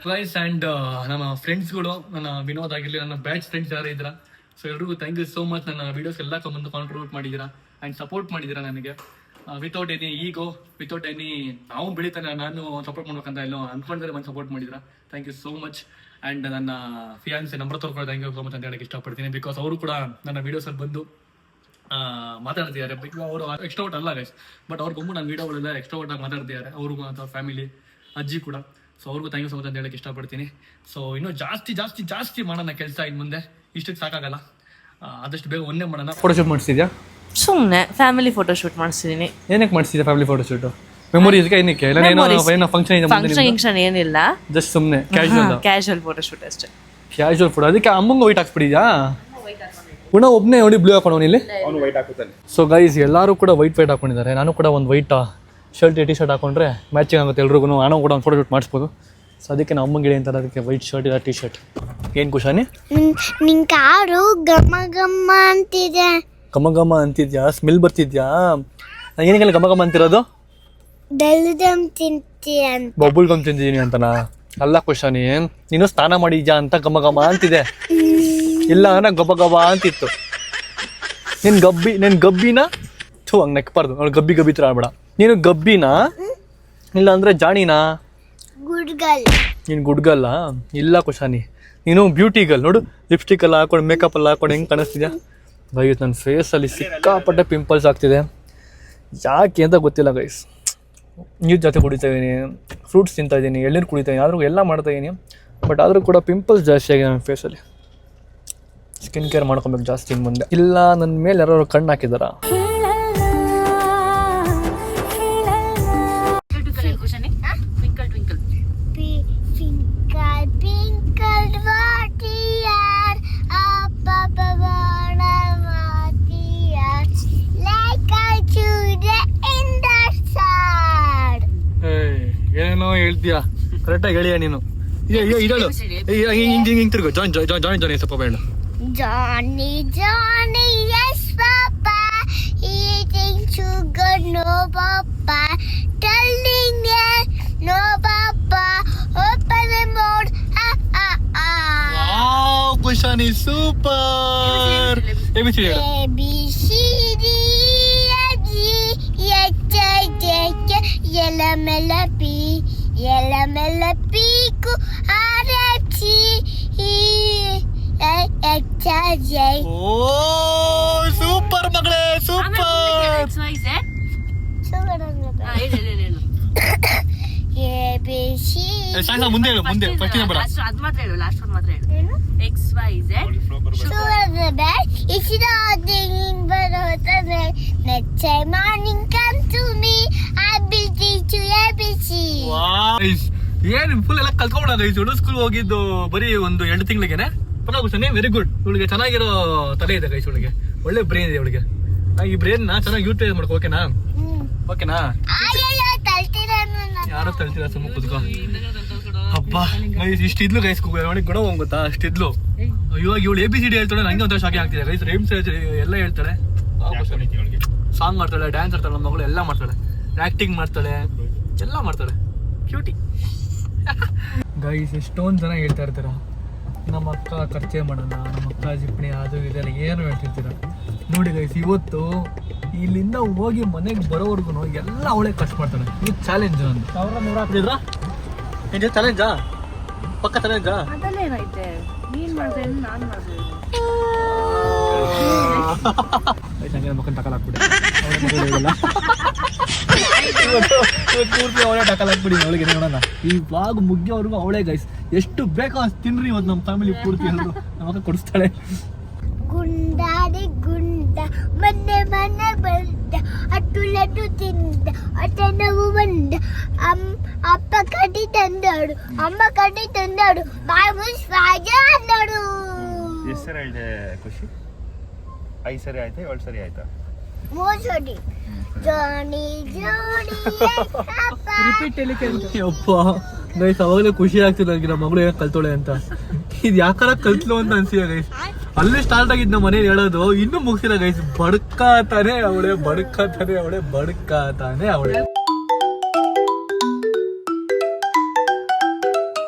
guys. And ನಮ್ಮ ಫ್ರೆಂಡ್ಸ್ಗಳು, ನನ್ನ ವಿನೋದ್ ಆಗಿರ್ಲಿ, ನನ್ನ ಬ್ಯಾಚ್ ಫ್ರೆಂಡ್ಸ್ ಯಾರು ಇದ್ರ, ಸೊ ಎಲ್ರಿಗೂ ಥ್ಯಾಂಕ್ ಯು ಸೋ ಮಚ್. ನನ್ನ ವಿಡಿಯೋಸ್ ಎಲ್ಲ ಬಂದು ಕಾಂಟ್ರಿಬ್ಯೂಟ್ ಮಾಡಿದ್ದೀರಾ ಅಂಡ್ ಸಪೋರ್ಟ್ ಮಾಡಿದ್ದೀರಾ ನನಗೆ. ವಿತೌಟ್ ಎನಿ ಈಗೋ, ವಿತೌಟ್ ಎನಿ ನಾವು ಬೆಳಿತಾನೆ ನಾನು ಸಪೋರ್ಟ್ ಮಾಡ್ಬೇಕಂತ ಎಲ್ಲೋ ಅನ್ಕೊಂಡ್ರೆ ಬಂದು ಸಪೋರ್ಟ್ ಮಾಡಿದ್ದೀರಾ. Thank you so much. And ನನ್ನ ಫಿಯಾನ್ಸಿ ನಂಬರ್ ಕೂಡ ಥ್ಯಾಂಕ್ ಯು ಸೋ ಮಚ್ ಅಂತ ಹೇಳಕ್ಕೆ ಇಷ್ಟಪಡ್ತೀನಿ, ಬಿಕಾಸ್ ಅವರು ಕೂಡ ನನ್ನ ವಿಡಿಯೋಸಲ್ಲಿ ಬಂದು ಮಾತಾಡ್ತಿದ್ದಾರೆ. ಅವರು ಎಕ್ಸ್ಟ್ರೋವರ್ಟ್ ಅಲ್ಲ ಗೈಸ್, ಬಟ್ ಅವ್ರು ಬಂದು ನನ್ನ ವಿಡಿಯೋಗಳೆಲ್ಲ ಎಕ್ಸ್ಟ್ರೋವರ್ಟ್ ಆಗಿ ಮಾತಾಡ್ತಿದ್ದಾರೆ. ಅವ್ರಿಗೂ ಅಥವಾ ಫ್ಯಾಮಿಲಿ ಅಜ್ಜಿ ಕೂಡ. ಸೊ ಅವ್ರಿಗೂ ಥ್ಯಾಂಕ್ ಯು ಸೊ ಮಚ್ ಅಂತ ಹೇಳಕ್ಕೆ ಇಷ್ಟಪಡ್ತೀನಿ. ಸೊ ಇನ್ನೂ ಜಾಸ್ತಿ ಮಾಡೋಣ ಕೆಲಸ ಇನ್ನು ಮುಂದೆ, ಇಷ್ಟಕ್ಕೆ ಸಾಕಾಗಲ್ಲ. ಆದಷ್ಟು ಬೇಗ ಒಂದೇ ಮಾಡೋಣ. ಫೋಟೋಶೂಟ್ ಮಾಡಿಸಿದ್ಯಾ? ಸುಮ್ಮನೆ ಫ್ಯಾಮಿಲಿ ಫೋಟೋಶೂಟ್ ಮಾಡಿಸಿದೀನಿ. ಏನಕ್ಕೆ ಮಾಡಿಸಿದ್ಯಾ ಫ್ಯಾಮಿಲಿ ಫೋಟೋಶೂಟ್? ಮೆಮೊರೀಸ್ಗೆ ಏನಕ್ಕೆ? ಏನೋ ಫಂಕ್ಷನ್ ಏನಿಲ್ಲ, ಜಸ್ಟ್ ಸುಮ್ಮನೆ ಕ್ಯಾಶುವಲ್ ಫೋಟೋಶೂಟ್ ಅಷ್ಟೇ. Casual photo. ಅದಕ್ಕೆ ಅಮ್ಮಂಗೆ ವೈಟ್ ಹಾಕ್ಸ್ಬಿಟ್ಟಿದ್ಯಾ? ಪುಣ ಒಬ್ಬನೇ ನೋಡಿ ಬ್ಲೂ ಹಾಕೊಂಡು ಇಲ್ಲಿ. ಸೊ ಗೈಸ್, ಎಲ್ಲರೂ ಕೂಡ ವೈಟ್ ಹಾಕೊಂಡಿದ್ದಾರೆ. ನಾನು ಕೂಡ ಒಂದು ವೈಟ್ ಶರ್ಟ್ ಟಿ ಶರ್ಟ್ ಹಾಕೊಂಡ್ರೆ ಮ್ಯಾಚಿಂಗ್ ಆಗುತ್ತೆ ಎಲ್ರಿಗೂ. ನಾನು ಕೂಡ ಒಂದು ಫೋಟೋ ಶೂಟ್ ಮಾಡಿಸ್ಬೋದು. ಸೊ ಅದಕ್ಕೆ ನಾವು ಅಮ್ಮಂಗೆ ಹೇಳಿ ಅಂತಾರೆ, ಅದಕ್ಕೆ ವೈಟ್ ಶರ್ಟ್ ಇಲ್ಲ ಟಿ ಶರ್ಟ್. ಏನು ಖುಷಾನಿ? ನಿನ್ ಕಾರು ಘಮ ಅಂತಿದೆ. ಘಮ ಅಂತಿದ್ಯಾ? ಸ್ಮೆಲ್ ಬರ್ತಿದ್ಯಾ? ಏನಕ್ಕೆಲ್ಲ ಘಮ ಅಂತಿರೋದು? ಬೆಲ್ದಮ್ ತಿಂತೀಯ ಅಂತ. ಬಬುಲ್ ಗಮ್ ತಿಂದಿದ್ದೀನಿ ಅಂತನಾ? ಅಲ್ಲ ಖುಷಾನಿ, ನೀನು ಸ್ನಾನ ಮಾಡಿದ್ಯಾ ಅಂತ ಘಮ ಅಂತಿದೆ. ಇಲ್ಲ ಅಂದ್ರೆ ಗಬ ಅಂತಿತ್ತು. ನಿನ್ ಗಬ್ಬಿನ ಹಂಗೆ ನೆಕ್ಬಾರ್ದು. ಅವ್ಳು ಗಬ್ಬಿ ತರ ಆಡ್ಬೇಡ. ನೀನು ಗಬ್ಬಿನ ಇಲ್ಲ ಅಂದ್ರೆ ಜಾಣಿನಾ? ಗುಡ್ಗಲ್. ನೀನು ಗುಡ್ಗಲ್ಲ? ಇಲ್ಲ ಖುಷಾನಿ, ನೀನು ಬ್ಯೂಟಿ ಗರ್ಲ್. ನೋಡು, ಲಿಪ್ಸ್ಟಿಕ್ ಎಲ್ಲ ಹಾಕೊಂಡು, ಮೇಕಪ್ ಎಲ್ಲ ಹಾಕೊಂಡು ಹೆಂಗೆ ಕಾಣಿಸ್ತಿದ್ಯಾ? ಗೈಸ್, ನನ್ನ ಫೇಸಲ್ಲಿ ಸಿಕ್ಕಾಪಟ್ಟೆ ಪಿಂಪಲ್ಸ್ ಆಗ್ತಿದೆ. ಯಾಕೆ ಅಂತ ಗೊತ್ತಿಲ್ಲ ಗೈಸ್. ನೀರು ಜಾಸ್ತಿ ಕುಡಿತಾ ಇದ್ದೀನಿ, ಫ್ರೂಟ್ಸ್ ತಿಂತಾ ಇದ್ದೀನಿ, ಎಳ್ನೀರು ಕುಡಿತಾ ಇದ್ದೀನಿ, ಆದರೂ ಎಲ್ಲ ಮಾಡ್ತಾ ಇದ್ದೀನಿ. ಬಟ್ ಆದರೂ ಕೂಡ ಪಿಂಪಲ್ಸ್ ಜಾಸ್ತಿ ಆಗಿದೆ ನನ್ನ ಫೇಸಲ್ಲಿ. ಸ್ಕಿನ್ ಕೇರ್ ಮಾಡ್ಕೊಬೇಕು ಜಾಸ್ತಿ ಇನ್ನು ಮುಂದೆ. ಇಲ್ಲ ನನ್ನ ಮೇಲೆ ಯಾರು ಕಣ್ಣು ಹಾಕಿದಾರಾ? ಏನೋ ಹೇಳ್ತೀಯಾ, ಕರೆಕ್ಟಾಗಿ ಹೇಳಿಯ ನೀನು. ಇದಳು ಹಿಂಗೆ ತಿರ್ಗು. ಜಾನಿ ಸ್ವಲ್ಪ ಬೇಡ. Johnny, yes, Papa. Eating sugar, no, Papa. Telling yes, no, Papa. Open the mouth, Wow, Kushani, super. ABC ಹೇಳು. A B C D F G H I J K L M N O P Q R Jay. O super ಮಗಳೇ super. Song ಮುಂದೆ ಹೇಳು ಮುಂದೆ first number. ಅದು ಮಾತ್ರ ಹೇಳು, last one ಮಾತ್ರ ಹೇಳು. XYZ. It's nothing but let's say morning come to me. I will teach you ABC. ಏನು ಫುಲ್ ಎಲ್ಲ ಕಲ್ತ್ಕೊಂಡ ಗೈಸ್. ಹುಡುಗ ಸ್ಕೂಲ್ ಹೋಗಿದ್ದು ಬರೀ ಒಂದು 2 ತಿಂಗಳಿಗೆನೆ. ಪರವಾಗಿಲ್ಲ, ವೆರಿ ಗುಡ್. ಇವಳಿಗೆ ಚೆನ್ನಾಗಿರೋ ತಲೆ ಇದೆ ಗೈಸ್. ಇವಳಿಗೆ ಒಳ್ಳೆ ಬ್ರೈನ್ ಇದೆ ಇವಳಿಗೆ. ಈ ಬ್ರೈನ್ ನ ಚೆನ್ನಾಗಿ ಯೂಟಿಲೈಸ್ ಮಾಡ್ಕೋ. ಓಕೆನಾ? ಓಕೆನಾ? ಯಾರೋ ತಳ್ತೀರಾ, ಸುಮ್ಮ ಕೂತ್ಕೋ. ಹಬ್ಬ ಗೈಸ್, ಇಷ್ಟಿದ್ಲು ಗೈಸ್. ಅವಳಿಗೆ ಗುಣ ಹೋಗುತ್ತಾ, ಅಷ್ಟಿದ್ಲು. ಇವಾಗ ಇವಳು ABCD ಹೇಳ್ತಾಳೆ, ನಂಗೆ ಒಂಥರ ಶಾಕಿಂಗ್ ಆಗ್ತಿದೆ ಗೈಸ್. ರೈಮ್ಸ್ ಎಲ್ಲ ಹೇಳ್ತಾಳೆ, ಸಾಂಗ್ ಮಾಡ್ತಾಳೆ, ಡ್ಯಾನ್ಸ್ ಆಡ್ತಾಳೆ, ನಮ್ಮ ಮಗಳು ಎಲ್ಲ ಮಾಡ್ತಾಳೆ, ಆಕ್ಟಿಂಗ್ ಮಾಡ್ತಾಳೆ, ಎಲ್ಲ ಮಾಡ್ತಾಳೆ. Cutie guys. ಎಷ್ಟೊಂದು ಜನ ಹೇಳ್ತಾ ಇರ್ತೀರ ನಮ್ಮ ಅಕ್ಕ ಖರ್ಚೆ ಮಾಡೋಣ, ನಮ್ಮ ಅಕ್ಕ ಜಿಪ್ಪಣಿ ಅದು ಇದೆಲ್ಲ ಏನು ಹೇಳ್ತಿರ್ತೀರ. ನೋಡಿ ಗೈಸ್, ಇವತ್ತು ಇಲ್ಲಿಂದ ಹೋಗಿ ಮನೆಗೆ ಬರೋವರೆಗೂ ಎಲ್ಲ ಅವಳೇ ಖರ್ಚು ಮಾಡ್ತಾಳೆ. ಇದು ಚಾಲೆಂಜ್. ಒಂದು ಚಾಲೆಂಜಾ? ಪಕ್ಕ ಚಾಲೆಂಜಾ? ಅದಲ್ಲೇನೈತೆ, ನೀನ್ ಮಾಡ್ದೆ ನಾನು ಮಾಡ್ದೆ. ಮಕ್ಕಳು ಟಕಲಾಕ್ಬಿಡಿ ಪೂರ್ತಿ ಅವಳೇ ಟಕಲಾಕ್ಬಿಡಿ ಅವಳಿಗೆ. ನೋಡೋಣ ಈ ಬ್ಲಾಗ್ ಮುಗಿಯೋವರೆಗೂ ಅವಳೇ ಗೈಸ್. ಎಷ್ಟು ಬೇಕೋ ಅಷ್ಟು ತಿನ್ರಿ. ಇವತ್ತು ನಮ್ಮ ಫ್ಯಾಮಿಲಿ ಪೂರ್ತಿ ಎಲ್ಲರೂ ನಮ್ಮ ಅಕ್ಕ ಕೊಡಿಸ್ತಾಳೆ. ಗುಂಡಾಡಿ ಗುಂಡ ಮನೆ ಮನೆ ಬಂದ ಅಟ್ಟು ಲಡ್ಡು ತಿಂದ ಹೊಟ್ಟೆ ನೋವು ಬಂದ. ಅಪ್ಪ ಕಡ್ಡಿ ತಂದಾಡು, ಅಮ್ಮ ಕಡ್ಡಿ ತಂದಾಡು, ಬಾಯಿ ಮುಚ್ಚಾಗ ಅಂದಾಡು. ಎಷ್ಟು ಸರಿ ಹೇಳಿದೆ ಖುಷಿ? 5 ಸರಿ ಆಯ್ತಾ 7 ಸರಿ ಆಯ್ತಾ? 3 ಸರಿ. ಜೋಡಿ ಜೋಡಿ ಅಪ್ಪ ಗೈಸ್, ಅವಾಗಲೇ ಖುಷಿ ಆಗ್ತಿಲ್ಲ ನನಗೆ ನಮ್ಮ ಮಗಳು ಹೇಗೆ ಕಲ್ತೋಳೆ ಅಂತ. ಇದು ಯಾಕಾರ ಕಲ್ತ್ಲು ಅಂತ ಅನ್ಸಿದೆ ಗೈಸ್. ಅಲ್ಲೇ ಸ್ಟಾರ್ಟ್ ಆಗಿದ್ದು ನಮ್ಮ ಮನೇಲಿ ಹೇಳೋದು, ಇನ್ನೂ ಮುಗಿಸಿಲ್ಲ ಗೈಸ್. ಬಡ್ಕಾತಾನೆ ಅವಳೆ, ಬಡ್ಕಾತಾನೆ ಅವಳೆ, ಬಡ್ಕಾತಾನೆ ಅವಳೆ.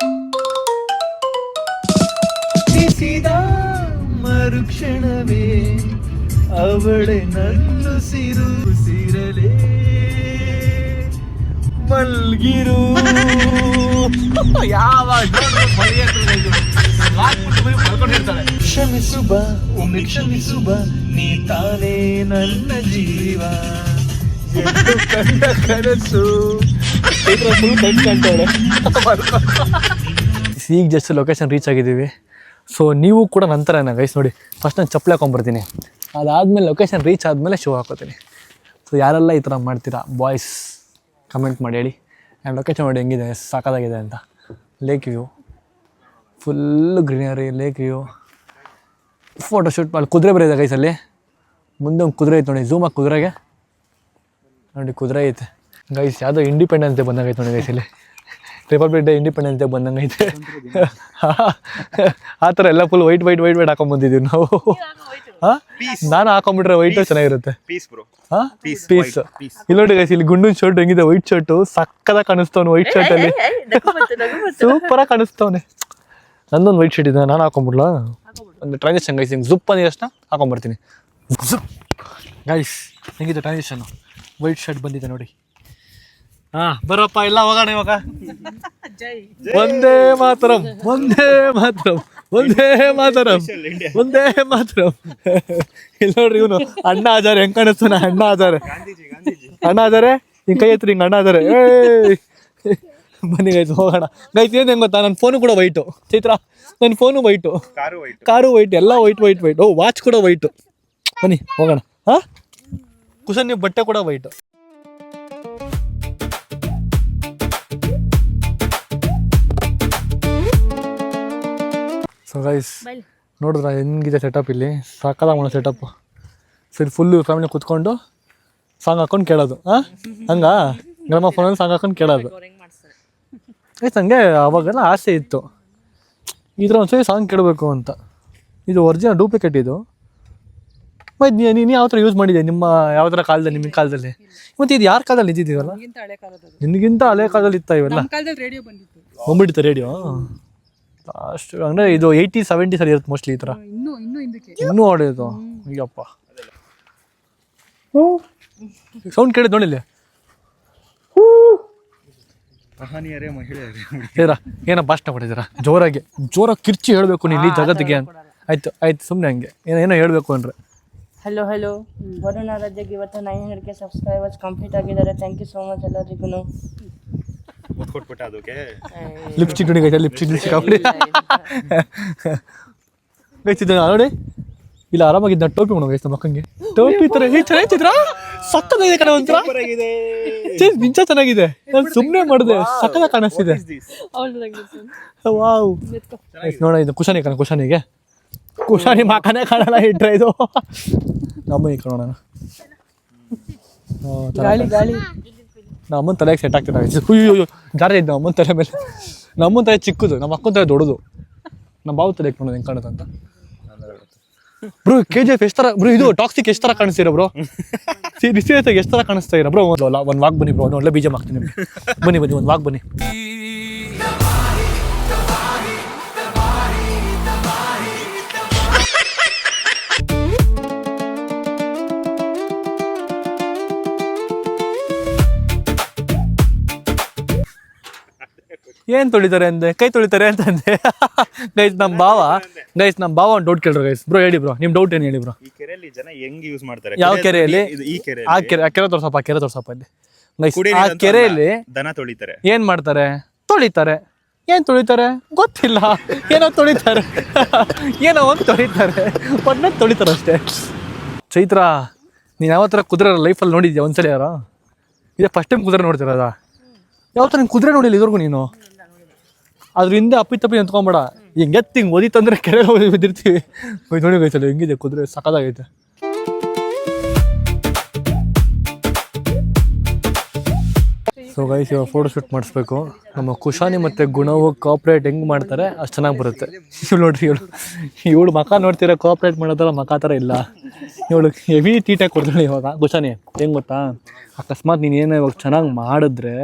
ಮರುಕ್ಷಣವೇ ಅವಳೆ ನನ್ನುಸಿರು ಸಿರಲೇ ಮಲ್ಗಿರು. ಕ್ಷಮಿಸುಬ ಒಮ್ಮೆ ಕ್ಷಮಿಸುಬ, ನೀ ತಾನೇ ನನ್ನ ಜೀವ, ಎಂದು ಕಂಡ ಕನಸು. ಈಗ ಜಸ್ಟ್ ಲೊಕೇಶನ್ ರೀಚ್ ಆಗಿದ್ದೀವಿ. ಸೊ ನೀವು ಕೂಡ ನಂತರನ ಗೈಸ್. ನೋಡಿ, ಫಸ್ಟ್ ನಾನು ಚಪ್ಪಲಿ ಹಾಕೊಂಡ್ಬರ್ತೀನಿ, ಅದಾದಮೇಲೆ ಲೊಕೇಶನ್ ರೀಚ್ ಆದಮೇಲೆ ಶೂ ಹಾಕೋತೀನಿ. ಸೊ ಯಾರೆಲ್ಲ ಈ ಥರ ಮಾಡ್ತೀರಾ ಬಾಯ್ಸ್ ಕಮೆಂಟ್ ಮಾಡಿ ಹೇಳಿ. ಆ್ಯಂಡ್ ಲೊಕೇಶನ್ ನೋಡಿ ಹೆಂಗಿದೆ, ಸಾಕಾಗಿದೆ ಅಂತ. Lake view, full greenery, lake view, photoshoot ಮಾಡಿ. ಕುದುರೆ ಬರೀ ಇದೆ ಗೈಸಲ್ಲಿ. ಮುಂದೆ ಒಂದು ಕುದುರೆ ಐತೆ ನೋಡಿ, ಝೂಮ್ ಆಗಿ ಕುದುರೆಗೆ ನೋಡಿ, ಕುದುರೆ ಐತೆ ಗೈಸ್. ಯಾವುದೋ ಇಂಡಿಪೆಂಡೆನ್ಸ್ ಡೇ ಬಂದಂಗೈತೆ ನೋಡಿ ಗೈಸಲ್ಲಿ. ರಿಪಬ್ಲಿಕ್ ಡೇ, ಇಂಡಿಪೆಂಡೆನ್ಸ್ ಡೇ ಬಂದಂಗೈತೆ. ಆ ಥರ ಎಲ್ಲ full white white white white ಹಾಕೊಂಡ್ಬಂದಿದ್ದೀವಿ ನಾವು. ಹಾಂ, ನಾನು ಹಾಕೊಂಡ್ಬಿಟ್ರೆ ವೈಟು ಚೆನ್ನಾಗಿರುತ್ತೆ. ಹಾಂ, ಪೀಸ್. ಇಲ್ಲಿ ನೋಡಿ ಗೈಸ್, ಇಲ್ಲಿ ಗುಂಡಿನ ಶರ್ಟ್ ಹೆಂಗಿದೆ, ವೈಟ್ ಶರ್ಟು ಸಕ್ಕದಾಗಿ ಕಾಣಿಸ್ತವನು ವೈಟ್ ಶರ್ಟಲ್ಲಿ. ಸೂಪರಾಗಿ ಕಾಣಿಸ್ತವನೆ. ನಂದೊಂದು ವೈಟ್ ಶರ್ಟ್ ಇದೆ, ನಾನು ಹಾಕೊಂಡ್ಬಿಡ್ಲಾ? ಒಂದು ಟ್ರಾನ್ಸಾಕ್ಷನ್ ಗೈಸ್, ಹಿಂಗೆ ಝುಪ್ ಅಂದಿದ ತಕ್ಷಣ ಹಾಕೊಂಡ್ಬರ್ತೀನಿ. ಝುಪ್ ಗೈಸ್, ಹೆಂಗಿದೆ ಟ್ರಾನ್ಸಾಕ್ಷನ್ನು? ವೈಟ್ ಶರ್ಟ್ ಬಂದಿದೆ ನೋಡಿ. ಹಾಂ, ಬರಪ್ಪ ಎಲ್ಲ ಹೋಗೋಣ ಇವಾಗ. ಒಂದೇ ಮಾತರಂ, ಒಂದೇ ಮಾತರಂ, ಒಂದೇ ಮಾತರಂ, ಒಂದೇ ಮಾತರಂ. ಇಲ್ಲಿ ನೋಡ್ರಿ, ಇವನು ಅಣ್ಣ ಆಜಾರೆ ಹೆಂಗ್ ಕಾಣಿಸ್ತಾನೆ. ಅಣ್ಣ ಆಜಾರೆ, ಅಣ್ಣ ಆಜಾರೆ, ಹಿಂಗೆ ಕೈ ಎತ್ರಿ, ಹಿಂಗೆ ಅಣ್ಣ ಆಜಾರೆ. ಬನ್ನಿ ಗೈಸ್ ಹೋಗೋಣ. ಗೈಸ್ ಏನು ಹೆಂಗೆ ಗೊತ್ತಾ, ನನ್ನ ಫೋನು ಕೂಡ ವೈಟು. ಚೈತ್ರ, ನನ್ನ ಫೋನು ವೈಟು, ಕಾರು ವೈಟ್, ಎಲ್ಲ ವೈಟ್ ವೈಟ್ ವೈಟ್. ಓ, ವಾಚ್ ಕೂಡ ವೈಟು. ಬನ್ನಿ ಹೋಗೋಣ. ಹಾಂ, ಕುಶನ್ ನೀವು ಬಟ್ಟೆ ಕೂಡ ವೈಟು. ಸೊ ಗೈಸ್ ನೋಡಿದ್ರ ಹೆಂಗಿದೆ ಸೆಟಪ್ ಇಲ್ಲಿ, ಸಾಕಾದಾಗ ಮಾಡೋ ಸೆಟಪ್. ಸರಿ, ಫುಲ್ಲು ಫ್ಯಾಮಿಲಿ ಕೂತ್ಕೊಂಡು ಸಾಂಗ್ ಹಾಕೊಂಡು ಕೇಳೋದು. ಹಾಂ, ಹಂಗಾ ನಮ್ಮ ಫೋನಲ್ಲಿ ಸಾಂಗ್ ಹಾಕೊಂಡು ಕೇಳೋದು. ಆಯ್ತು, ಹಂಗೆ ಅವಾಗೆಲ್ಲ ಆಸೆ ಇತ್ತು ಈ ಥರ ಒಂದ್ಸರಿ ಸಾಂಗ್ ಕೇಳಬೇಕು ಅಂತ. ಇದು ಒರಿಜಿನಲ್ ಡೂಪ್ಲಿಕೇಟ್ ಇದು. ಮತ್ತು ನೀನು ಯಾವ ಥರ ಯೂಸ್ ಮಾಡಿದೆ ನಿಮ್ಮ ಯಾವ ಥರ ಕಾಲದಲ್ಲಿ, ನಿಮ್ಮ ಕಾಲದಲ್ಲಿ? ಮತ್ತು ಇದು ಯಾರ ಕಾಲದಲ್ಲಿ ಇದ್ದಿದ್ದೀವಲ್ಲ? ನಿನಗಿಂತ ಹಳೆ ಕಾಲದಲ್ಲಿ ಇತ್ತ ಇವೆಲ್ಲ? ಬಂದ್ಬಿಟ್ಟಿತ್ತು ರೇಡಿಯೋ ಅಷ್ಟು. ಅಂದರೆ ಇದು 80s 70s ಇರುತ್ತೆ ಮೋಸ್ಟ್ಲಿ ಈ ಥರ. ಇನ್ನೂ ಹೊಡೆಯೋದು. ಅಯ್ಯಪ್ಪ, ಸೌಂಡ್ ಕೇಳಿದ್ ನೋಡಿಲ್ಲ. ಮಹಿಳೆಯರೇ ಏನ ಭಾಷಣ ಕೊಟ್ಟಿದ್ದೀರಾ ಜೋರಾಗಿ ಕಿರ್ಚಿ ಹೇಳಬೇಕು ನೀನು ಈ ಜಗತ್ತಿಗೆ ಅಂತ. ಆಯ್ತು ಆಯ್ತು ಸುಮ್ಮನೆ ಹಂಗೆ ಏನೋ ಹೇಳಬೇಕು ಅಂದರೆ. ಹಲೋ ವರುಣ ರಾಜ್ಯಕ್ಕೆ ಇವತ್ತು 900K ಸಬ್ಸ್ಕ್ರೈಬರ್ಸ್ ಕಂಪ್ಲೀಟ್ ಆಗಿದ್ದಾರೆ. ಥ್ಯಾಂಕ್ ಯು ಸೋ ಮಚ್ ಎಲ್ಲರಿಗೂ. ಕೊಟ್ಬಿಟ್ಟ ಅದಕ್ಕೆ ಲಿಪ್ಸ್ಟಿಕ್ ನೋಡಿ ಗೈಸ್, ಲಿಪ್ಸ್ಟಿಕ್ ಹಾಕ್ಬಿಡಿ ಗೈಸ್. ಇದು ನೋಡಿ ಇಲ್ಲ ಆರಾಮಾಗಿದ್ದ ಟೋಪಿ ಮಾಡೋಣ ಗೈಸ್ ನಮ್ಮ ಅಕ್ಕಂಗೆ. ಟೋಪಿ ಥರ ಚೆನ್ನಾಗಿದ್ರ ಸಕ್ಕತ್ತಾಗಿದೆ ಕಣ ಒಂಥರ ನಿಂಚ ಚೆನ್ನಾಗಿದೆ. ನಾನು ಸುಮ್ಮನೆ ಮಾಡಿದೆ ಸಕ್ಕತ್ತ ಕಾಣಿಸ್ತಿದೆ. ವಾವ್ ನೋಡ ಇದು ಕುಶಾನಿ ಕಣ, ಕುಶಾನಿ ಮಾಕನೇ ಕಾಣಲ್ಲ ಇಟ್ರೆ ಇದು ನಮ್ಮ ಕಾಣೋಣ. ನಮ್ಮನ ತಲೆಗೆ ಸೆಟ್ ಆಗ್ತಿಲ್ಲ. ಅಯ್ಯೋ ಜಾರಿ ಇದ್ದು ನಮ್ಮನ ತಲೆ ಮೇಲೆ. ನಮ್ಮನ ತಲೆ ಚಿಕ್ಕದು, ನಮ್ಮ ಅಕ್ಕನ ತಲೆ ದೊಡ್ಡದು. ನಮ್ಮ ಬಾವು ತಲೆ ನೋಡೋದು ಹೆಂಗೆ ಕಾಣುತ್ತಂತ. ಬ್ರೋ KGF ಎಷ್ಟು ಥರ ಬ್ರೋ, ಇದು ಟಾಕ್ಸಿಕ್ ಎಷ್ಟು ಥರ ಕಾಣಿಸ್ತೀರ ಬ್ರೋ? ಸೀರಿಯಸ್ ಎಷ್ಟು ಥರ ಕಾಣಿಸ್ತಾ ಇರ ಬ್ರೋ? ಒಂದು ವಾಕ್ ಬನ್ನಿ ಬ್ರೋ, ಒಳ್ಳೆ ಬೀಜ ಮಾಡ್ತೀನಿ ನಿಮಗೆ. ಬನ್ನಿ ಒಂದು ವಾಕ್ ಬನ್ನಿ. ಏನು ತೊಳಿತಾರೆ ಅಂದೆ, ಕೈ ತೊಳಿತಾರೆ ಅಂತ ಅಂದೆ. ಗೈಸ್ ನಮ್ಮ ಭಾವ ಒಂದು ಡೌಟ್ ಕೇಳ್ರು ಗೈಸ್. ಬ್ರೋ ಹೇಳಿ ಬ್ರೋ, ನಿಮ್ಮ ಡೌಟ್ ಏನು ಹೇಳಿ ಬ್ರೋ? ಈ ಕೆರೆಯಲ್ಲಿ ಜನ ಹೆಂಗ್ ಯೂಸ್ ಮಾಡ್ತಾರೆ? ಯಾವ ಕೆರೆಯಲ್ಲಿ? ಈ ಕೆರೆ, ಆ ಕೆರೆ ತೋರ್ಸಪ್ಪ ಅಲ್ಲಿ ಗೈಸ್. ಆ ಕೆರೆಯಲ್ಲಿ ದನ ತೊಳಿತಾರೆ. ಏನ್ ಮಾಡ್ತಾರೆ? ತೊಳಿತಾರೆ. ಏನ್ ತೊಳಿತಾರೆ ಗೊತ್ತಿಲ್ಲ, ಏನೋ ತೊಳಿತಾರೆ ಏನೋ ಒಂದು ತೊಳಿತಾರೆ, ಒಟ್ನಲ್ಲಿ ತೊಳಿತಾರೆ ಅಷ್ಟೇ. ಚೈತ್ರ, ನೀನು ಯಾವತ್ತರ ಕುದುರೆ ಲೈಫಲ್ಲಿ ನೋಡಿದ್ಯಾ ಒಂದ್ಸಲ? ಯಾರೋ ಇದೇ ಫಸ್ಟ್ ಟೈಮ್ ಕುದುರೆ ನೋಡ್ತಿರೋದ? ಯಾವತ್ತರ ನೀನು ಕುದುರೆ ನೋಡಿಲ್ಲ ಇದ್ರಿಗೂ ನೀನು? ಅದ್ರ ಹಿಂದೆ ಅಪ್ಪಿ ನಿಂತ್ಕೊಂಬೇಡ, ಹಿಂಗೆ ಎತ್ತಿ ಹಿಂಗೆ ಓದಿತ್ತಂದ್ರೆ ಕೆರೆ ಬಿದ್ದಿರ್ತೀವಿ. ನೋಡಿ ಗೈಸಲ್ಲ ಹೆಂಗಿದೆ ಕುದುರೆ, ಸಕ್ಕದಾಗೈತೆ. ಸೊ ಗೈಸ್ ಇವಾಗ ಫೋಟೋ ಶೂಟ್ ಮಾಡಿಸ್ಬೇಕು. ನಮ್ಮ ಕುಶಾನಿ ಮತ್ತು ಗುಣವು ಕೋಆಪ್ರೇಟ್ ಹೆಂಗೆ ಮಾಡ್ತಾರೆ ಅಷ್ಟು ಚೆನ್ನಾಗಿ ಬರುತ್ತೆ. ನೋಡ್ರಿ ಇವಳು ಮಕ ನೋಡ್ತೀರ, ಕೋಆಪ್ರೇಟ್ ಮಾಡೋದಲ್ಲ ಮಕ ಥರ ಇಲ್ಲ. ಇವಳು ಹೆವಿ ತೀಟಾಗಿ ಕೊಡ್ತಾಳೆ ಇವಾಗ. ಕುಶಾನಿ ಹೆಂಗೆ ಗೊತ್ತಾ, ಅಕಸ್ಮಾತ್ ನೀನೇನೋ ಇವಾಗ ಚೆನ್ನಾಗಿ ಮಾಡಿದ್ರೆ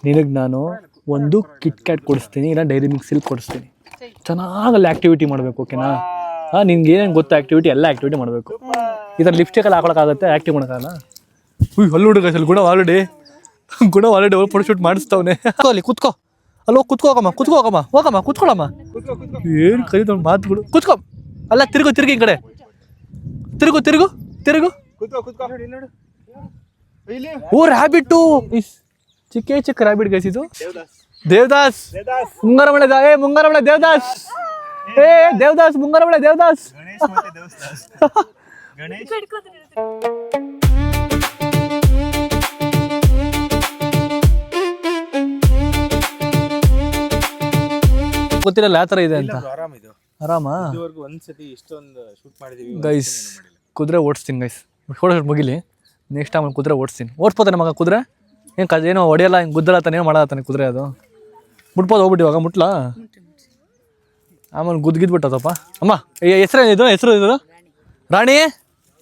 ನಿನಗೆ ನಾನು ಒಂದು ಕಿಟ್ ಕ್ಯಾಟ್ ಕೊಡಿಸ್ತೀನಿ, ಇಲ್ಲ ಡೈರಿ ಮಿಲ್ಕ್ ಕೊಡಿಸ್ತೀನಿ. ಚೆನ್ನಾಗಲ್ಲಿ ಆ್ಯಕ್ಟಿವಿಟಿ ಮಾಡಬೇಕು, ಓಕೆನಾ? ನಿನ್ಗೆ ಏನೇನು ಗೊತ್ತು ಆ್ಯಕ್ಟಿವಿಟಿ, ಎಲ್ಲ ಆ್ಯಕ್ಟಿವಿಟಿ ಮಾಡಬೇಕು. ಈ ಥರ ಲಿಪ್ಸ್ಟಿಕಲ್ಲಿ ಹಾಕೊಳಕ್ಕಾಗತ್ತೆ, ಆ್ಯಕ್ಟಿವ್ ಮಾಡೋಕ್ಕಾಗಲ್ಲ. ಅಲ್ಲಿ ಹುಡುಗ ಗುಣ ಆಲ್ರೆಡಿ ಫೋಟೋ ಶೂಟ್ ಮಾಡಿಸ್ತವನೆ. ಅಲ್ಲಿ ಕುತ್ಕೋ, ಅಲ್ಲಿ ಹೋಗಮ್ಮ ಕುತ್ಕೊಳ್ಳಮ್ಮ. ಏನು ಕರೀತ ಮಾತುಗಳು. ಕುತ್ಕೋ, ಅಲ್ಲ ತಿರುಗು ಈ ಕಡೆ ತಿರುಗು. ಓ ರ್ಯಾಬಿಟ್ಟು, ಚಿಕ್ಕ ರ್ಯಾಬಿಟ್ ಗೈಸ್ ಇದು. ದೇವದಾಸ್ ಮುಂಗಾರಮಳೆ ದೇವದಾಸ್. ದೇವದಾಸ್ ಮುಂಗಾರಮಳೆ ದೇವದಾಸ್. ಗೊತ್ತಿರಲ್ಲ ಯಾವ ಥರ ಇದೆ ಅಂತ. ಆರಾಮಾ ಗೈಸ್? ಕುದುರೆ ಓಡಿಸ್ತೀನಿ ಗೈಸ್, ಫೋಟೋ ಶೂಟ್ ಮುಗಿಲಿ, ನೆಕ್ಸ್ಟ್ ಟೈಮ್ ಕುದುರೆ ಓಡಿಸ್ತೀನಿ. ಓಡಿಸ್ಬೋತಾನೆ ಮಗ ಕುದುರೆ? ಏನೋ ಹೊಡೆಯಲ್ಲ, ಹಿಂಗೆ ಗುದ್ದಲತ್ತಾನೆ, ಏನೋ ಮಾಡತ್ತಾನೆ ಕುದುರೆ. ಅದು ಮುಟ್ಬೋದು, ಹೋಗ್ಬಿಟ್ಟು ಇವಾಗ ಮುಟ್ಲಾ? ಆಮೇಲೆ ಗುದ್ಗಿದ್ಬಿಟ್ಟದಪ್ಪ. ಅಮ್ಮ ಹೆಸರು ಇದು ರಾಣಿ